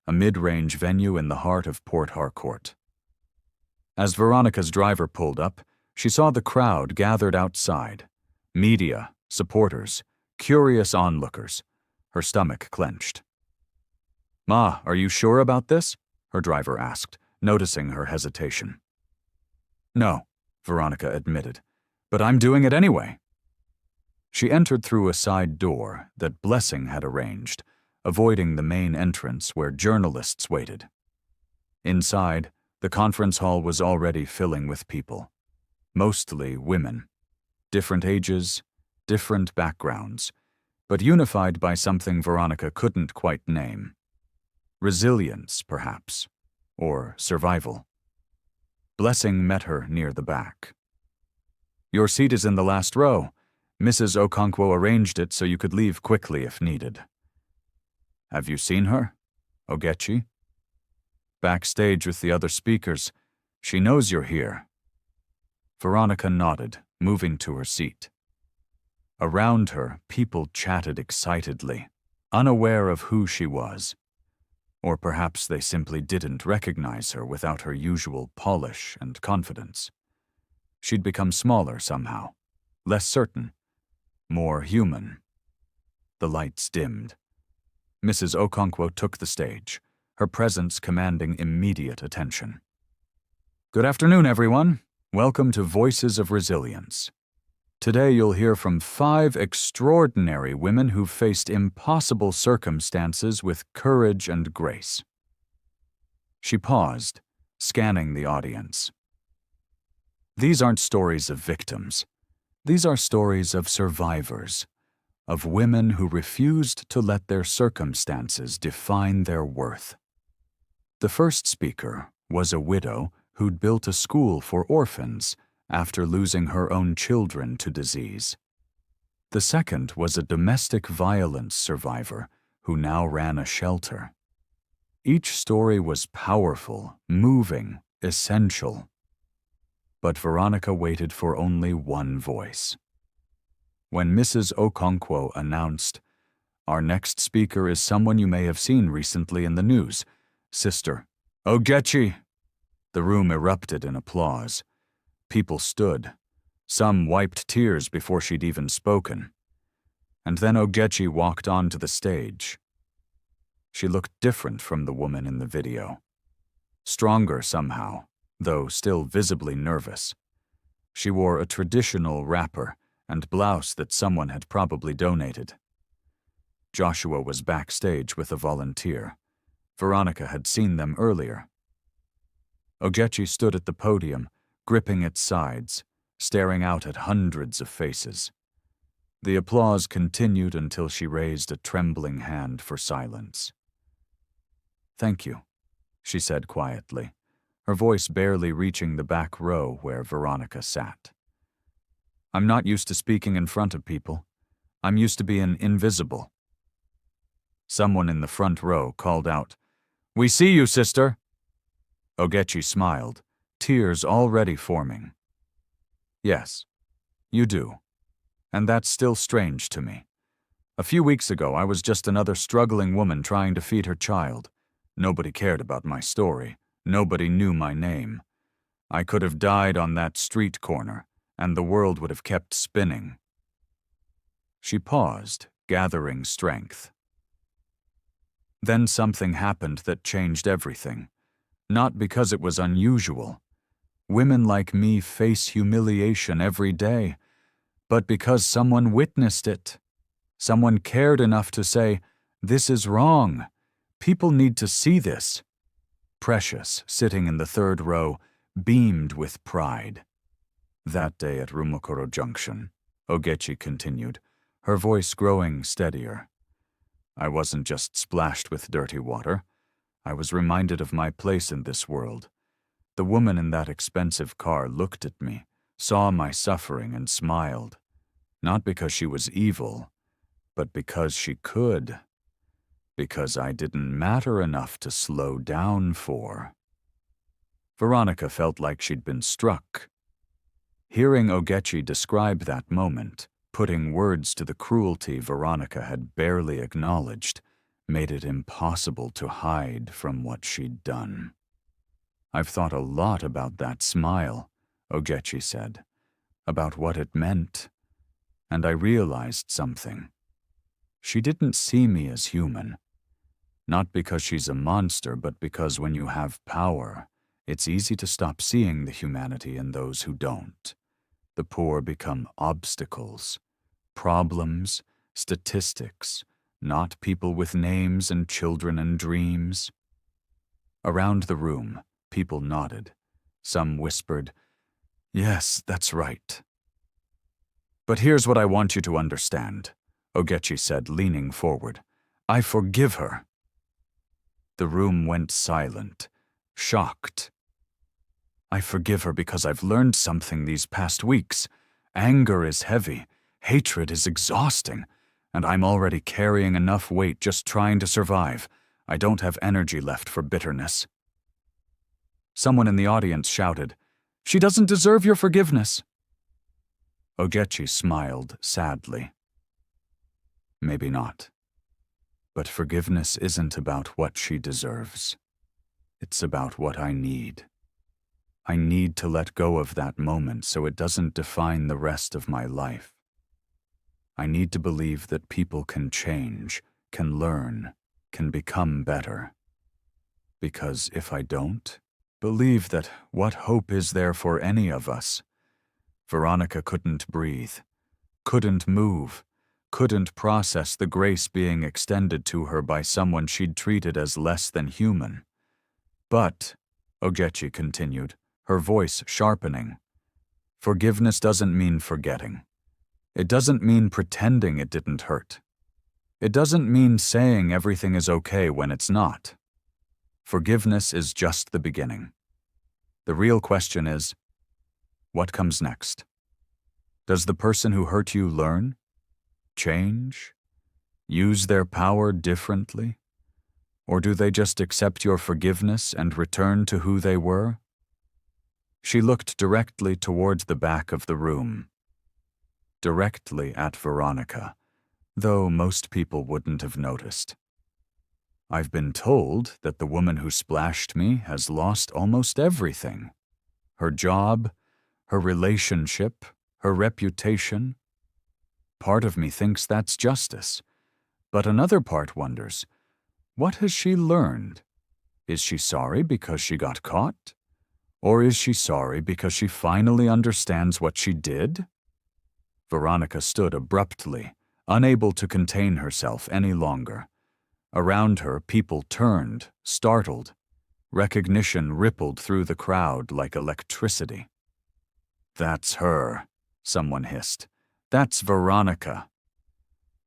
a mid-range venue in the heart of Port Harcourt. As Veronica's driver pulled up, she saw the crowd gathered outside. Media, supporters, curious onlookers. Her stomach clenched. "Ma, are you sure about this?" her driver asked, noticing her hesitation. "No," Veronica admitted, "but I'm doing it anyway." She entered through a side door that Blessing had arranged, avoiding the main entrance where journalists waited. Inside, the conference hall was already filling with people, mostly women, different ages, different backgrounds, but unified by something Veronica couldn't quite name. Resilience, perhaps, or survival. Blessing met her near the back. "Your seat is in the last row. Mrs. Okonkwo arranged it so you could leave quickly if needed." "Have you seen her? Ogechi?" "Backstage with the other speakers. She knows you're here." Veronica nodded, moving to her seat. Around her, people chatted excitedly, unaware of who she was. Or perhaps they simply didn't recognize her without her usual polish and confidence. She'd become smaller somehow, less certain, more human. The lights dimmed. Mrs. Okonkwo took the stage, her presence commanding immediate attention. "Good afternoon, everyone. Welcome to Voices of Resilience. Today you'll hear from 5 extraordinary women who've faced impossible circumstances with courage and grace." She paused, scanning the audience. These aren't stories of victims. These are stories of survivors, of women who refused to let their circumstances define their worth. The first speaker was a widow who'd built a school for orphans after losing her own children to disease. The second was a domestic violence survivor who now ran a shelter. Each story was powerful, moving, essential. But Veronica waited for only one voice. When Mrs. Okonkwo announced, "Our next speaker is someone you may have seen recently in the news, Sister Ogechi," the room erupted in applause. People stood. Some wiped tears before she'd even spoken. And then Ogechi walked onto the stage. She looked different from the woman in the video. Stronger somehow, though still visibly nervous. She wore a traditional wrapper and blouse that someone had probably donated. Joshua was backstage with a volunteer. Veronica had seen them earlier. Ogechi stood at the podium, gripping its sides, staring out at hundreds of faces. The applause continued until she raised a trembling hand for silence. "Thank you," she said quietly, her voice barely reaching the back row where Veronica sat. "I'm not used to speaking in front of people. I'm used to being invisible." Someone in the front row called out, "We see you, sister." Ogechi smiled, tears already forming. "Yes, you do. And that's still strange to me. A few weeks ago, I was just another struggling woman trying to feed her child. Nobody cared about my story. Nobody knew my name. I could have died on that street corner, and the world would have kept spinning." She paused, gathering strength. Then something happened that changed everything. Not because it was unusual. Women like me face humiliation every day, but because someone witnessed it. Someone cared enough to say, "This is wrong. People need to see this." Precious, sitting in the third row, beamed with pride. That day at Rumokoro Junction, Ogechi continued, her voice growing steadier. I wasn't just splashed with dirty water. I was reminded of my place in this world. The woman in that expensive car looked at me, saw my suffering and smiled. Not because she was evil, but because she could. Because I didn't matter enough to slow down for. Veronica felt like she'd been struck. Hearing Ogechi describe that moment, putting words to the cruelty Veronica had barely acknowledged, made it impossible to hide from what she'd done. I've thought a lot about that smile, Ogechi said, about what it meant, and I realized something. She didn't see me as human. Not because she's a monster, but because when you have power, it's easy to stop seeing the humanity in those who don't. The poor become obstacles, problems, statistics, not people with names and children and dreams. Around the room, people nodded. Some whispered, "Yes, that's right." "But here's what I want you to understand," Ogechi said, leaning forward. "I forgive her." The room went silent, shocked. "I forgive her because I've learned something these past weeks. Anger is heavy, hatred is exhausting, and I'm already carrying enough weight just trying to survive. I don't have energy left for bitterness." Someone in the audience shouted, "She doesn't deserve your forgiveness." Ogechi smiled sadly. "Maybe not. But forgiveness isn't about what she deserves. It's about what I need. I need to let go of that moment so it doesn't define the rest of my life. I need to believe that people can change, can learn, can become better. Because if I don't believe that, what hope is there for any of us?" Veronica couldn't breathe, couldn't move, couldn't process the grace being extended to her by someone she'd treated as less than human. "But," Ogechi continued, her voice sharpening, "forgiveness doesn't mean forgetting. It doesn't mean pretending it didn't hurt. It doesn't mean saying everything is okay when it's not. Forgiveness is just the beginning. The real question is, what comes next? Does the person who hurt you learn? Change? Use their power differently? Or do they just accept your forgiveness and return to who they were?" She looked directly towards the back of the room. Directly at Veronica, though most people wouldn't have noticed. "I've been told that the woman who splashed me has lost almost everything. Her job, her relationship, her reputation. Part of me thinks that's justice, but another part wonders, what has she learned? Is she sorry because she got caught? Or is she sorry because she finally understands what she did?" Veronica stood abruptly, unable to contain herself any longer. Around her, people turned, startled. Recognition rippled through the crowd like electricity. "That's her," someone hissed. "That's Veronica."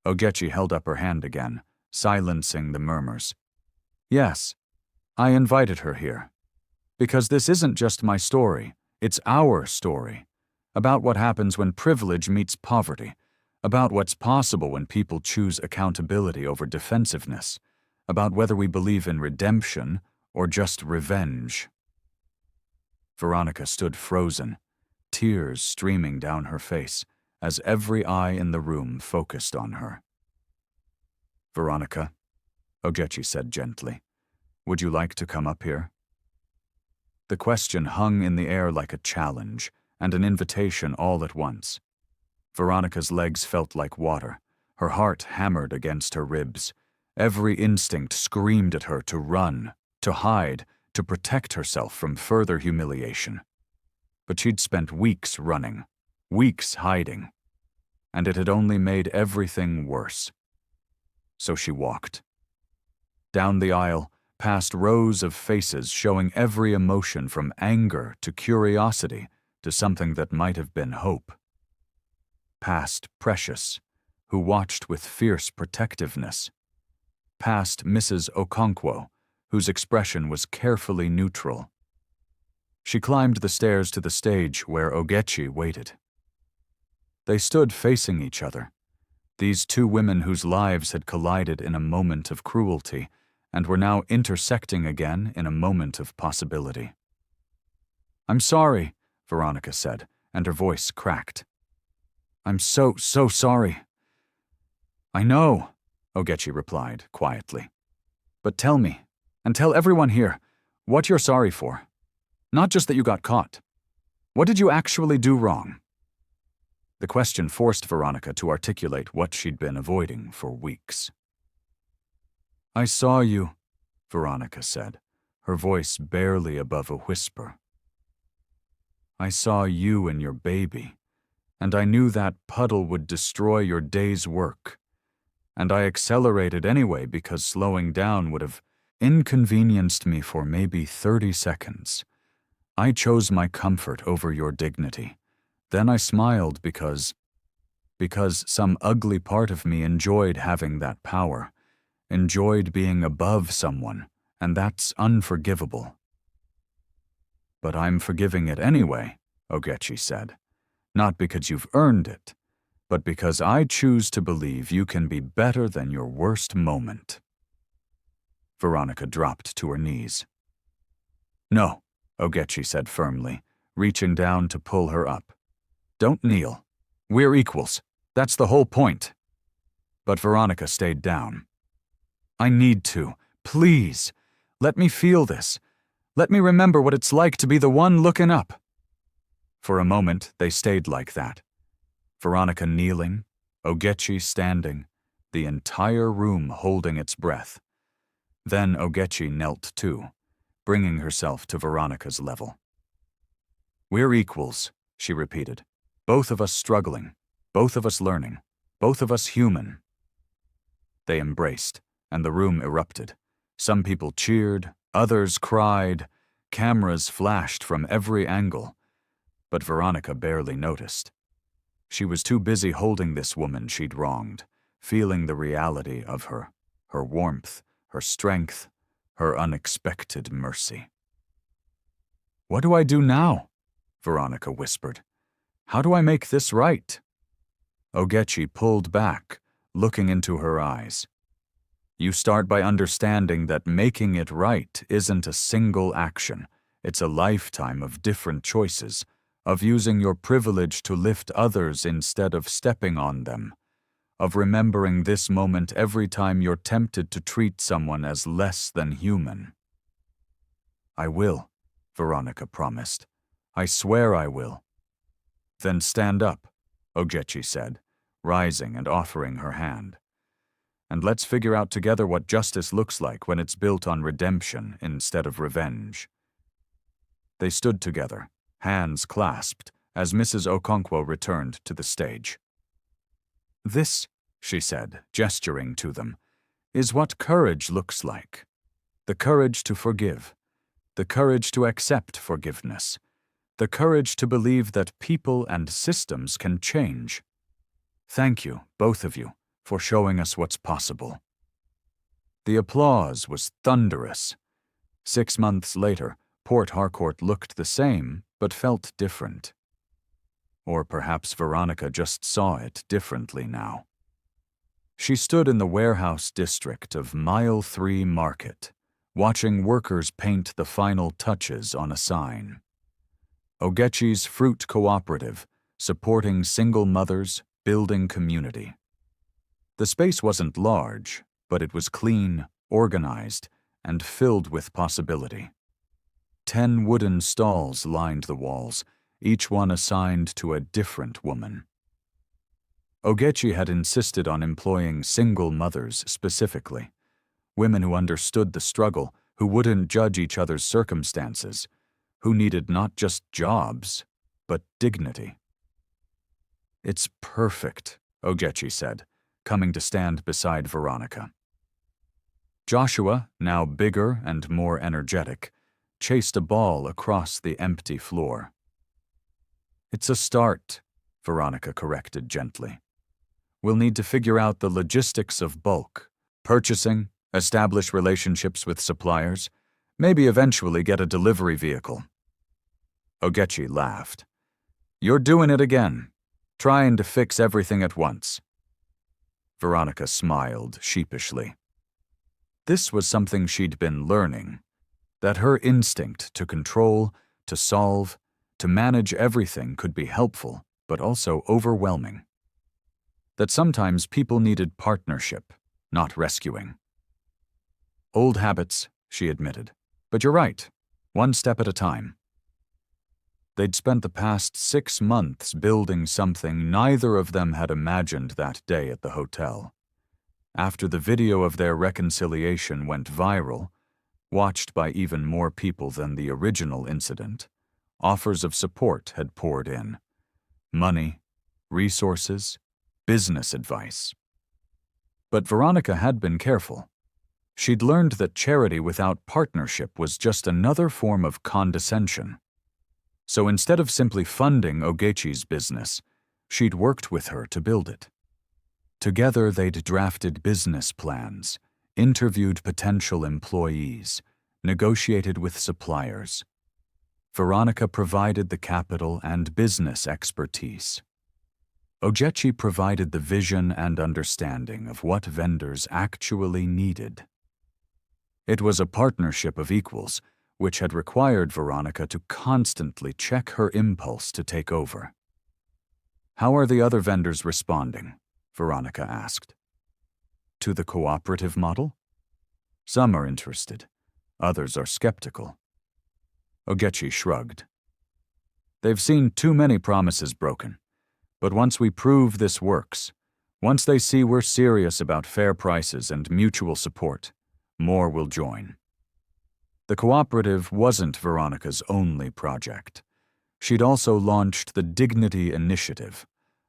Ogechi held up her hand again, silencing the murmurs. "Yes, I invited her here. Because this isn't just my story, it's our story. About what happens when privilege meets poverty. About what's possible when people choose accountability over defensiveness. About whether we believe in redemption or just revenge." Veronica stood frozen, tears streaming down her face, as every eye in the room focused on her. "Veronica," Ogechi said gently, "would you like to come up here?" The question hung in the air like a challenge and an invitation all at once. Veronica's legs felt like water, her heart hammered against her ribs. Every instinct screamed at her to run, to hide, to protect herself from further humiliation. But she'd spent weeks running, weeks hiding, and it had only made everything worse. So she walked. Down the aisle, past rows of faces showing every emotion from anger to curiosity to something that might have been hope. Past Precious, who watched with fierce protectiveness. Past Mrs. Okonkwo, whose expression was carefully neutral. She climbed the stairs to the stage where Ogechi waited. They stood facing each other, these two women whose lives had collided in a moment of cruelty and were now intersecting again in a moment of possibility. "I'm sorry," Veronica said, and her voice cracked. "I'm so sorry." "I know," Ogechi replied quietly. "But tell me, and tell everyone here, what you're sorry for. Not just that you got caught. What did you actually do wrong?" The question forced Veronica to articulate what she'd been avoiding for weeks. "I saw you," Veronica said, her voice barely above a whisper. "I saw you and your baby, and I knew that puddle would destroy your day's work. And I accelerated anyway because slowing down would have inconvenienced me for maybe 30 seconds. I chose my comfort over your dignity. Then I smiled because some ugly part of me enjoyed having that power, enjoyed being above someone, and that's unforgivable." "But I'm forgiving it anyway," Ogechi said. "Not because you've earned it, but because I choose to believe you can be better than your worst moment." Veronica dropped to her knees. "No," Ogechi said firmly, reaching down to pull her up. "Don't kneel. We're equals. That's the whole point." But Veronica stayed down. "I need to. Please. Let me feel this. Let me remember what it's like to be the one looking up." For a moment, they stayed like that. Veronica kneeling, Ogechi standing, the entire room holding its breath. Then Ogechi knelt too, bringing herself to Veronica's level. "We're equals," she repeated. "Both of us struggling, both of us learning, both of us human." They embraced, and the room erupted. Some people cheered, others cried, cameras flashed from every angle. But Veronica barely noticed. She was too busy holding this woman she'd wronged, feeling the reality of her warmth, her strength, her unexpected mercy. "What do I do now?" Veronica whispered. "How do I make this right?" Ogechi pulled back, looking into her eyes. "You start by understanding that making it right isn't a single action. It's a lifetime of different choices, of using your privilege to lift others instead of stepping on them, of remembering this moment every time you're tempted to treat someone as less than human." "I will," Veronica promised. "I swear I will." "Then stand up," Ogechi said, rising and offering her hand. "And let's figure out together what justice looks like when it's built on redemption instead of revenge." They stood together, hands clasped, as Mrs. Okonkwo returned to the stage. "This," she said, gesturing to them, "is what courage looks like. The courage to forgive, the courage to accept forgiveness, the courage to believe that people and systems can change. Thank you, both of you, for showing us what's possible." The applause was thunderous. 6 months later, Port Harcourt looked the same, but felt different. Or perhaps Veronica just saw it differently now. She stood in the warehouse district of Mile 3 Market, watching workers paint the final touches on a sign. Ogechi's Fruit Cooperative, supporting single mothers, building community. The space wasn't large, but it was clean, organized, and filled with possibility. 10 wooden stalls lined the walls, each one assigned to a different woman. Ogechi had insisted on employing single mothers specifically, women who understood the struggle, who wouldn't judge each other's circumstances, who needed not just jobs, but dignity. "It's perfect," Ogechi said, coming to stand beside Veronica. Joshua, now bigger and more energetic, chased a ball across the empty floor. It's a start, Veronica corrected gently. We'll need to figure out the logistics of bulk, purchasing, establish relationships with suppliers, maybe eventually get a delivery vehicle. Ogechi laughed. You're doing it again, trying to fix everything at once. Veronica smiled sheepishly. This was something she'd been learning, that her instinct to control, to solve, to manage everything could be helpful, but also overwhelming. That sometimes people needed partnership, not rescuing. Old habits, she admitted, but you're right, one step at a time. They'd spent the past 6 months building something neither of them had imagined that day at the hotel. After the video of their reconciliation went viral, watched by even more people than the original incident, offers of support had poured in. Money, resources, business advice. But Veronica had been careful. She'd learned that charity without partnership was just another form of condescension. So instead of simply funding Ogechi's business, she'd worked with her to build it. Together they'd drafted business plans, interviewed potential employees, negotiated with suppliers. Veronica provided the capital and business expertise. Ogechi provided the vision and understanding of what vendors actually needed. It was a partnership of equals, which had required Veronica to constantly check her impulse to take over. How are the other vendors responding? Veronica asked. To the cooperative model? Some are interested, others are skeptical. Ogechi shrugged. They've seen too many promises broken, but once we prove this works, once they see we're serious about fair prices and mutual support, more will join. The cooperative wasn't Veronica's only project. She'd also launched the Dignity Initiative,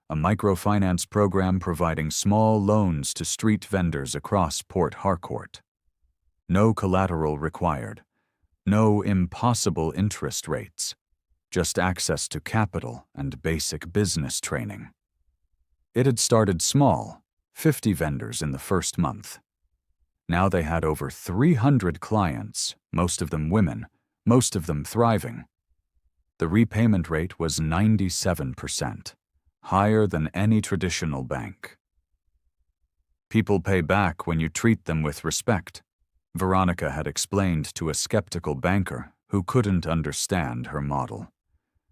a microfinance program providing small loans to street vendors across Port Harcourt. No collateral required, no impossible interest rates, just access to capital and basic business training. It had started small, 50 vendors in the first month. Now they had over 300 clients, most of them women, most of them thriving. The repayment rate was 97%, higher than any traditional bank. People pay back when you treat them with respect, Veronica had explained to a skeptical banker who couldn't understand her model.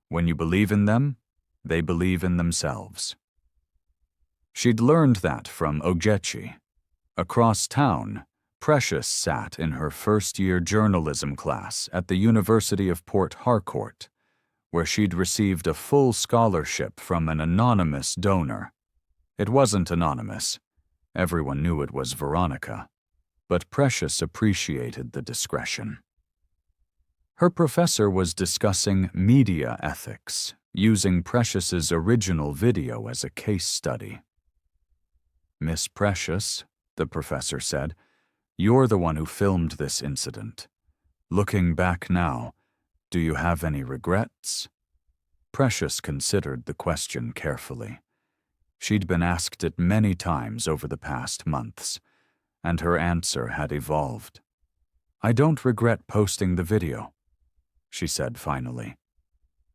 When you believe in them, they believe in themselves. She'd learned that from Ogechi. Across town, Precious sat in her first-year journalism class at the University of Port Harcourt, where she'd received a full scholarship from an anonymous donor. It wasn't anonymous. Everyone knew it was Veronica, but Precious appreciated the discretion. Her professor was discussing media ethics, using Precious's original video as a case study. Miss Precious, the professor said, you're the one who filmed this incident. Looking back now, do you have any regrets? Precious considered the question carefully. She'd been asked it many times over the past months, and her answer had evolved. I don't regret posting the video, she said finally.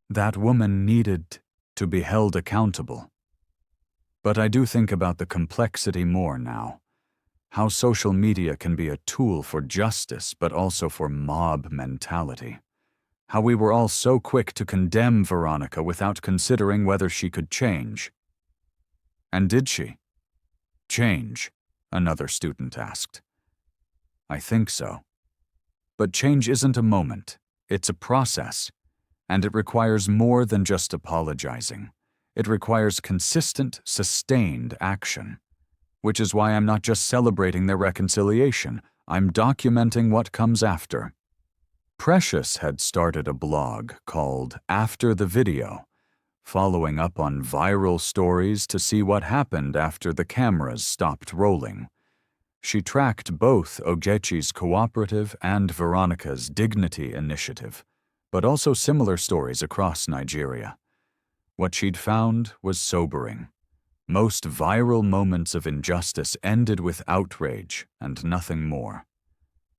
That woman needed to be held accountable. But I do think about the complexity more now. How social media can be a tool for justice, but also for mob mentality. How we were all so quick to condemn Veronica without considering whether she could change. And did she? Change? Another student asked. I think so. But change isn't a moment, it's a process, and it requires more than just apologizing. It requires consistent, sustained action. Which is why I'm not just celebrating their reconciliation, I'm documenting what comes after. Precious had started a blog called After the Video, following up on viral stories to see what happened after the cameras stopped rolling. She tracked both Ogechi's cooperative and Veronica's Dignity Initiative, but also similar stories across Nigeria. What she'd found was sobering. Most viral moments of injustice ended with outrage and nothing more.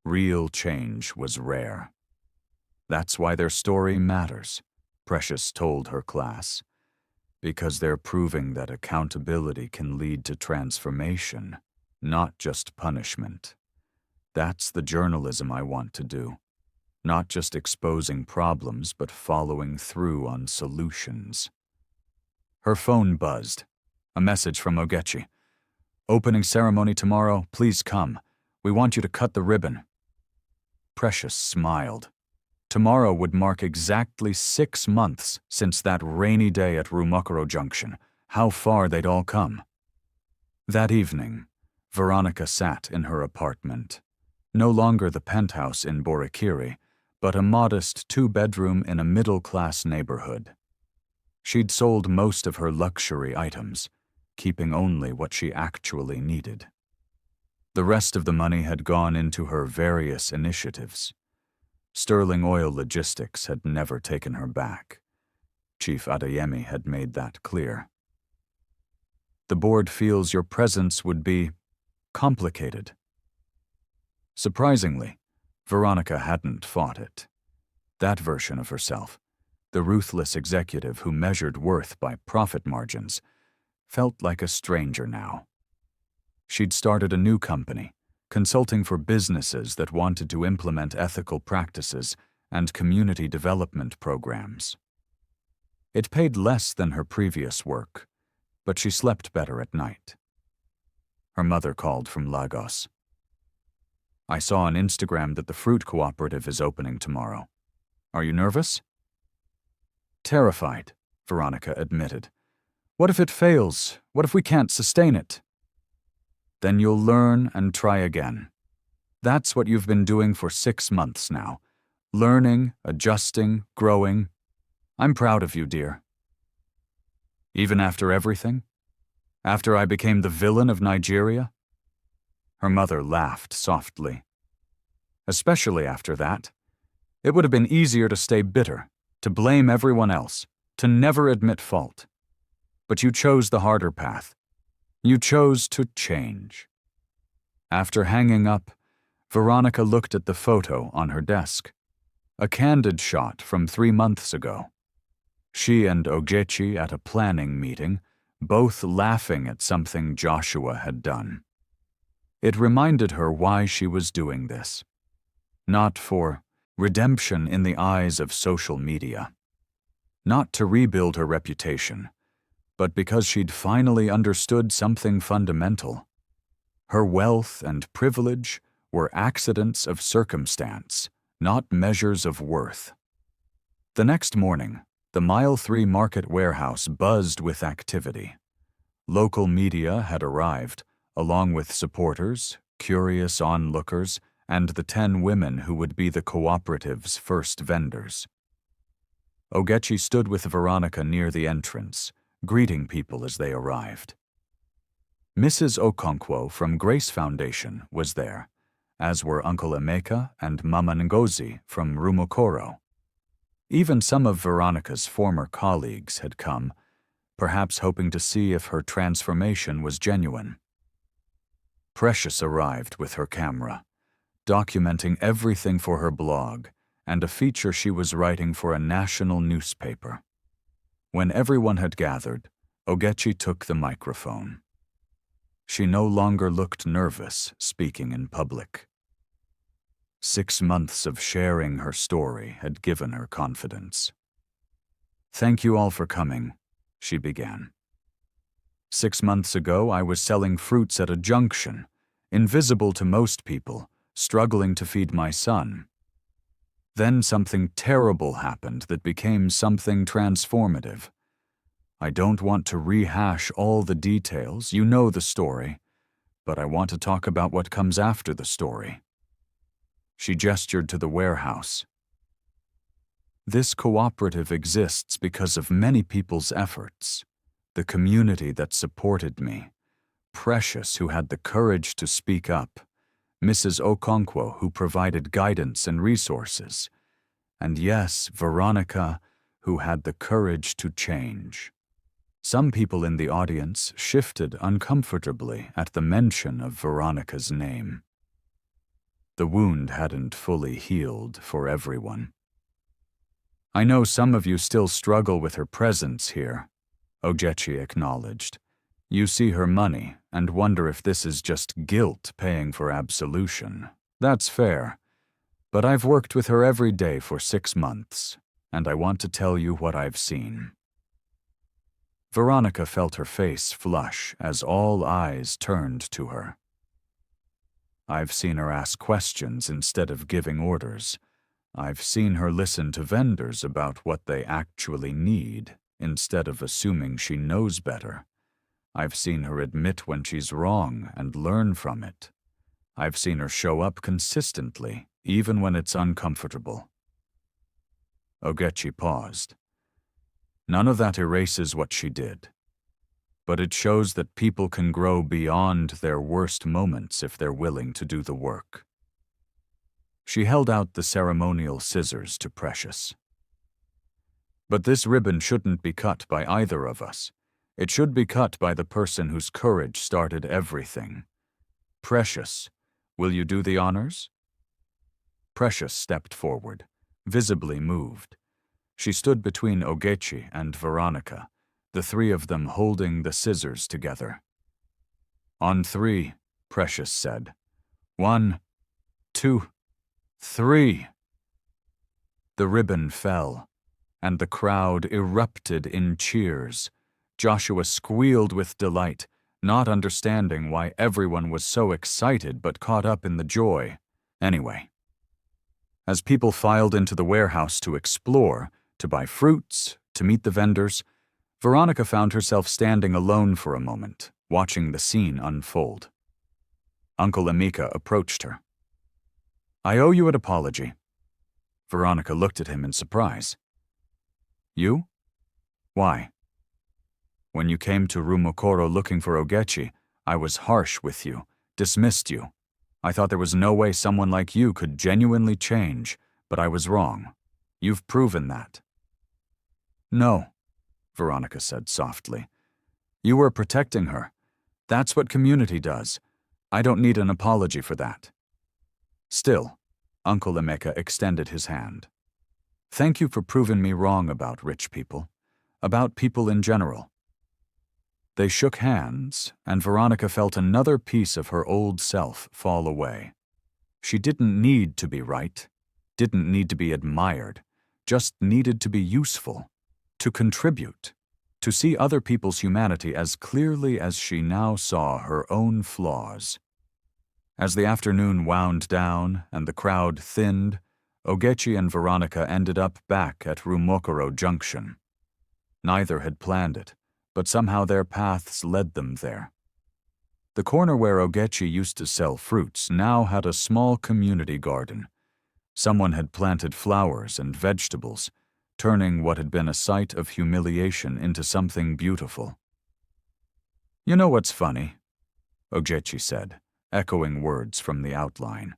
Real change was rare. That's why their story matters, Precious told her class, because they're proving that accountability can lead to transformation, not just punishment. That's the journalism I want to do. Not just exposing problems, but following through on solutions. Her phone buzzed. A message from Ogechi. "Opening ceremony tomorrow, please come. We want you to cut the ribbon." Precious smiled. Tomorrow would mark exactly 6 months since that rainy day at Rumokoro Junction. How far they'd all come. That evening, Veronica sat in her apartment. No longer the penthouse in Borikiri, but a modest 2-bedroom in a middle-class neighborhood. She'd sold most of her luxury items, keeping only what she actually needed. The rest of the money had gone into her various initiatives. Sterling Oil Logistics had never taken her back. Chief Adeyemi had made that clear. The board feels your presence would be complicated. Surprisingly, Veronica hadn't fought it. That version of herself, the ruthless executive who measured worth by profit margins, felt like a stranger now. She'd started a new company, consulting for businesses that wanted to implement ethical practices and community development programs. It paid less than her previous work, but she slept better at night. Her mother called from Lagos. "I saw on Instagram that the fruit cooperative is opening tomorrow. Are you nervous?" "Terrified," Veronica admitted. "What if it fails? What if we can't sustain it?" "Then you'll learn and try again. That's what you've been doing for 6 months now. Learning, adjusting, growing. I'm proud of you, dear." "Even after everything? After I became the villain of Nigeria?" Her mother laughed softly. "Especially after that. It would have been easier to stay bitter, to blame everyone else, to never admit fault. But you chose the harder path. You chose to change." After hanging up, Veronica looked at the photo on her desk. A candid shot from 3 months ago. She and Ogechi at a planning meeting, both laughing at something Joshua had done. It reminded her why she was doing this. Not for redemption in the eyes of social media. Not to rebuild her reputation, but because she'd finally understood something fundamental. Her wealth and privilege were accidents of circumstance, not measures of worth. The next morning, the Mile 3 Market Warehouse buzzed with activity. Local media had arrived, along with supporters, curious onlookers, and the 10 women who would be the cooperative's first vendors. Ogechi stood with Veronica near the entrance, greeting people as they arrived. Mrs. Okonkwo from Grace Foundation was there, as were Uncle Emeka and Mama Ngozi from Rumokoro. Even some of Veronica's former colleagues had come, perhaps hoping to see if her transformation was genuine. Precious arrived with her camera, documenting everything for her blog and a feature she was writing for a national newspaper. When everyone had gathered, Ogechi took the microphone. She no longer looked nervous speaking in public. 6 months of sharing her story had given her confidence. "Thank you all for coming," she began. 6 months ago, I was selling fruits at a junction, invisible to most people, struggling to feed my son. Then something terrible happened that became something transformative. I don't want to rehash all the details, you know the story, but I want to talk about what comes after the story. She gestured to the warehouse. This cooperative exists because of many people's efforts. The community that supported me, Precious who had the courage to speak up, Mrs. Okonkwo who provided guidance and resources, and yes, Veronica, who had the courage to change. Some people in the audience shifted uncomfortably at the mention of Veronica's name. The wound hadn't fully healed for everyone. "I know some of you still struggle with her presence here," Ogechi acknowledged. "You see her money and wonder if this is just guilt paying for absolution. That's fair. But I've worked with her every day for 6 months, and I want to tell you what I've seen." Veronica felt her face flush as all eyes turned to her. "I've seen her ask questions instead of giving orders. I've seen her listen to vendors about what they actually need instead of assuming she knows better. I've seen her admit when she's wrong and learn from it. I've seen her show up consistently, even when it's uncomfortable." Ogechi paused. "None of that erases what she did. But it shows that people can grow beyond their worst moments if they're willing to do the work." She held out the ceremonial scissors to Precious. "But this ribbon shouldn't be cut by either of us. It should be cut by the person whose courage started everything. Precious, will you do the honors?" Precious stepped forward, visibly moved. She stood between Ogechi and Veronica, the three of them holding the scissors together. "On 3, Precious said. 1, 2, 3. The ribbon fell, and the crowd erupted in cheers. Joshua squealed with delight, not understanding why everyone was so excited but caught up in the joy. Anyway, as people filed into the warehouse to explore, to buy fruits, to meet the vendors, Veronica found herself standing alone for a moment, watching the scene unfold. Uncle Emeka approached her. "I owe you an apology." Veronica looked at him in surprise. "You? Why?" "When you came to Rumokoro looking for Ogechi, I was harsh with you, dismissed you. I thought there was no way someone like you could genuinely change, but I was wrong. You've proven that." "No," Veronica said softly. "You were protecting her. That's what community does. I don't need an apology for that." Still, Uncle Emeka extended his hand. "Thank you for proving me wrong about rich people, about people in general." They shook hands, and Veronica felt another piece of her old self fall away. She didn't need to be right, didn't need to be admired, just needed to be useful, to contribute, to see other people's humanity as clearly as she now saw her own flaws. As the afternoon wound down and the crowd thinned, Ogechi and Veronica ended up back at Rumokoro Junction. Neither had planned it, but somehow their paths led them there. The corner where Ogechi used to sell fruits now had a small community garden. Someone had planted flowers and vegetables, turning what had been a site of humiliation into something beautiful. "You know what's funny?" Ogechi said, echoing words from the outline.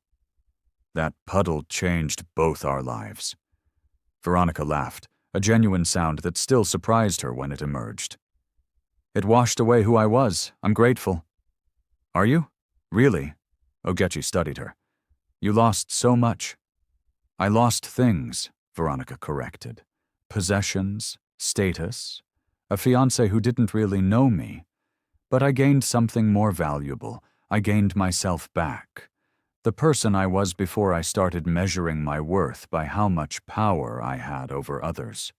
"That puddle changed both our lives." Veronica laughed, a genuine sound that still surprised her when it emerged. "It washed away who I was. I'm grateful." "Are you? Really?" Ogechi studied her. "You lost so much." "I lost things," Veronica corrected. "Possessions, status, a fiancé who didn't really know me. But I gained something more valuable. I gained myself back. The person I was before I started measuring my worth by how much power I had over others."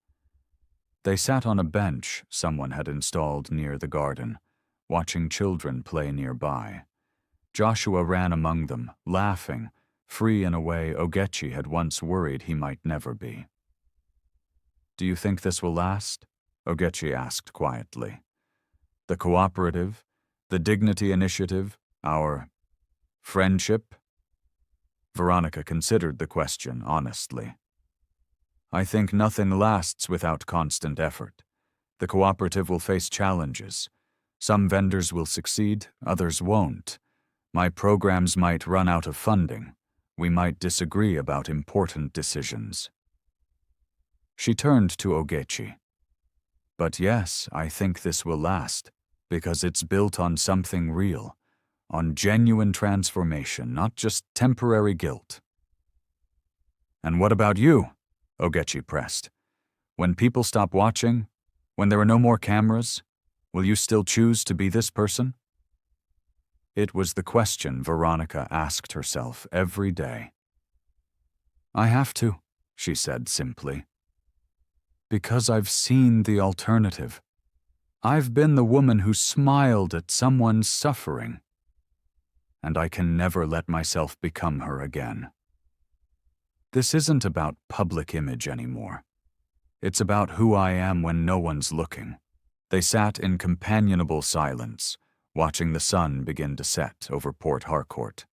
They sat on a bench someone had installed near the garden, watching children play nearby. Joshua ran among them, laughing, free in a way Ogechi had once worried he might never be. "Do you think this will last?" Ogechi asked quietly. "The cooperative, the dignity initiative, our friendship?" Veronica considered the question honestly. "I think nothing lasts without constant effort. The cooperative will face challenges. Some vendors will succeed, others won't. My programs might run out of funding. We might disagree about important decisions." She turned to Ogechi. "But yes, I think this will last, because it's built on something real, on genuine transformation, not just temporary guilt." "And what about you?" Ogechi pressed. "When people stop watching, when there are no more cameras, will you still choose to be this person?" It was the question Veronica asked herself every day. "I have to," she said simply. "Because I've seen the alternative. I've been the woman who smiled at someone's suffering. And I can never let myself become her again." This isn't about public image anymore. It's about who I am when no one's looking. They sat in companionable silence, watching the sun begin to set over Port Harcourt.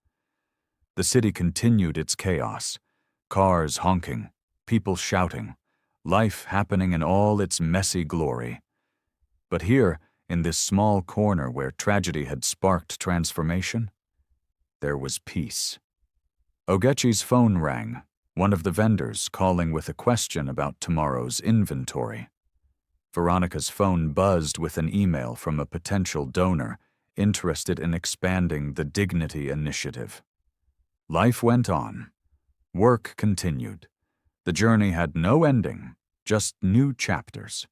The city continued its chaos, cars honking, people shouting, life happening in all its messy glory. But here, in this small corner where tragedy had sparked transformation, there was peace. Ogechi's phone rang, one of the vendors calling with a question about tomorrow's inventory. Veronica's phone buzzed with an email from a potential donor interested in expanding the Dignity Initiative. Life went on. Work continued. The journey had no ending, just new chapters.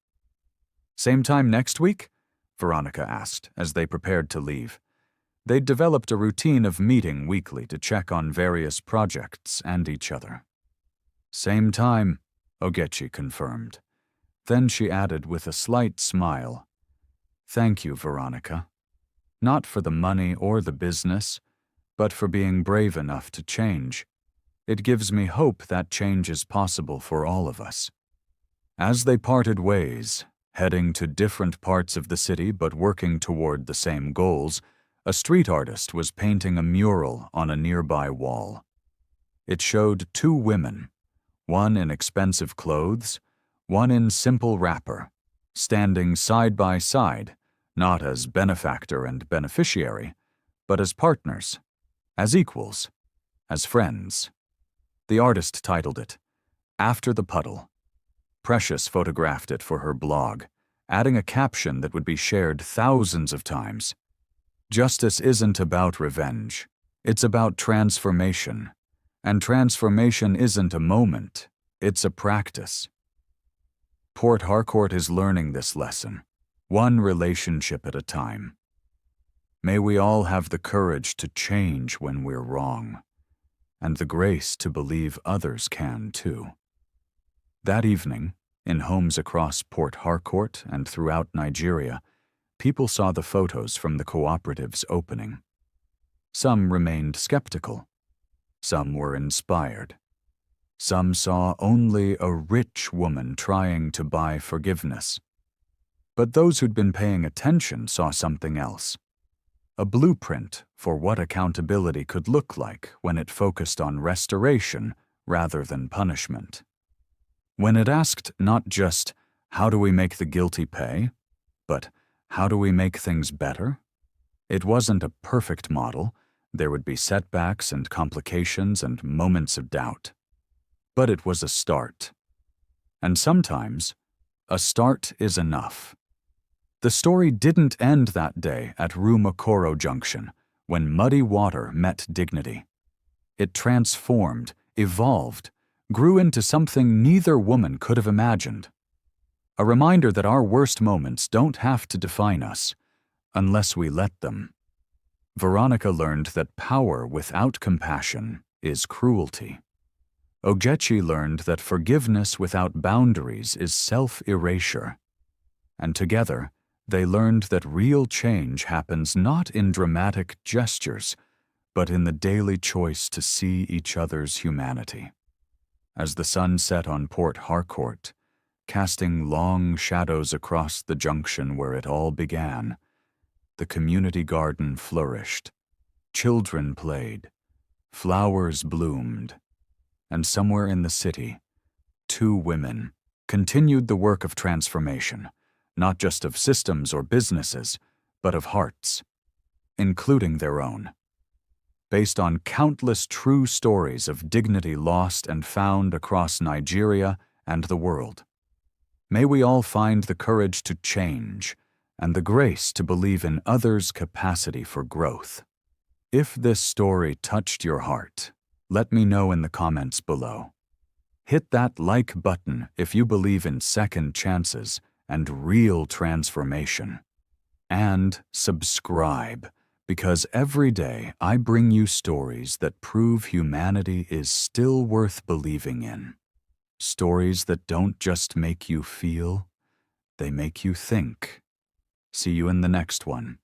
"Same time next week?" Veronica asked as they prepared to leave. They'd developed a routine of meeting weekly to check on various projects and each other. "Same time," Ogechi confirmed. Then she added with a slight smile, "Thank you, Veronica. Not for the money or the business, but for being brave enough to change. It gives me hope that change is possible for all of us." As they parted ways, heading to different parts of the city but working toward the same goals, a street artist was painting a mural on a nearby wall. It showed two women, one in expensive clothes, one in simple wrapper, standing side by side, not as benefactor and beneficiary, but as partners, as equals, as friends. The artist titled it, "After the Puddle." Precious photographed it for her blog, adding a caption that would be shared thousands of times. "Justice isn't about revenge. It's about transformation. And transformation isn't a moment, it's a practice." Port Harcourt is learning this lesson, one relationship at a time. May we all have the courage to change when we're wrong, and the grace to believe others can too. That evening, in homes across Port Harcourt and throughout Nigeria, people saw the photos from the cooperative's opening. Some remained skeptical. Some were inspired. Some saw only a rich woman trying to buy forgiveness. But those who'd been paying attention saw something else. A blueprint for what accountability could look like when it focused on restoration rather than punishment. When it asked not just, "How do we make the guilty pay?" but "How do we make things better?" It wasn't a perfect model. There would be setbacks and complications and moments of doubt. But it was a start. And sometimes, a start is enough. The story didn't end that day at Rumakoro Junction, when muddy water met dignity. It transformed, evolved, grew into something neither woman could have imagined. A reminder that our worst moments don't have to define us, unless we let them. Veronica learned that power without compassion is cruelty. Ogechi learned that forgiveness without boundaries is self-erasure. And together, they learned that real change happens not in dramatic gestures, but in the daily choice to see each other's humanity. As the sun set on Port Harcourt, casting long shadows across the junction where it all began, the community garden flourished. Children played, flowers bloomed, and somewhere in the city, two women continued the work of transformation, not just of systems or businesses, but of hearts, including their own. Based on countless true stories of dignity lost and found across Nigeria and the world. May we all find the courage to change and the grace to believe in others' capacity for growth. If this story touched your heart, let me know in the comments below. Hit that like button if you believe in second chances and real transformation. And subscribe, because every day I bring you stories that prove humanity is still worth believing in. Stories that don't just make you feel, they make you think. See you in the next one.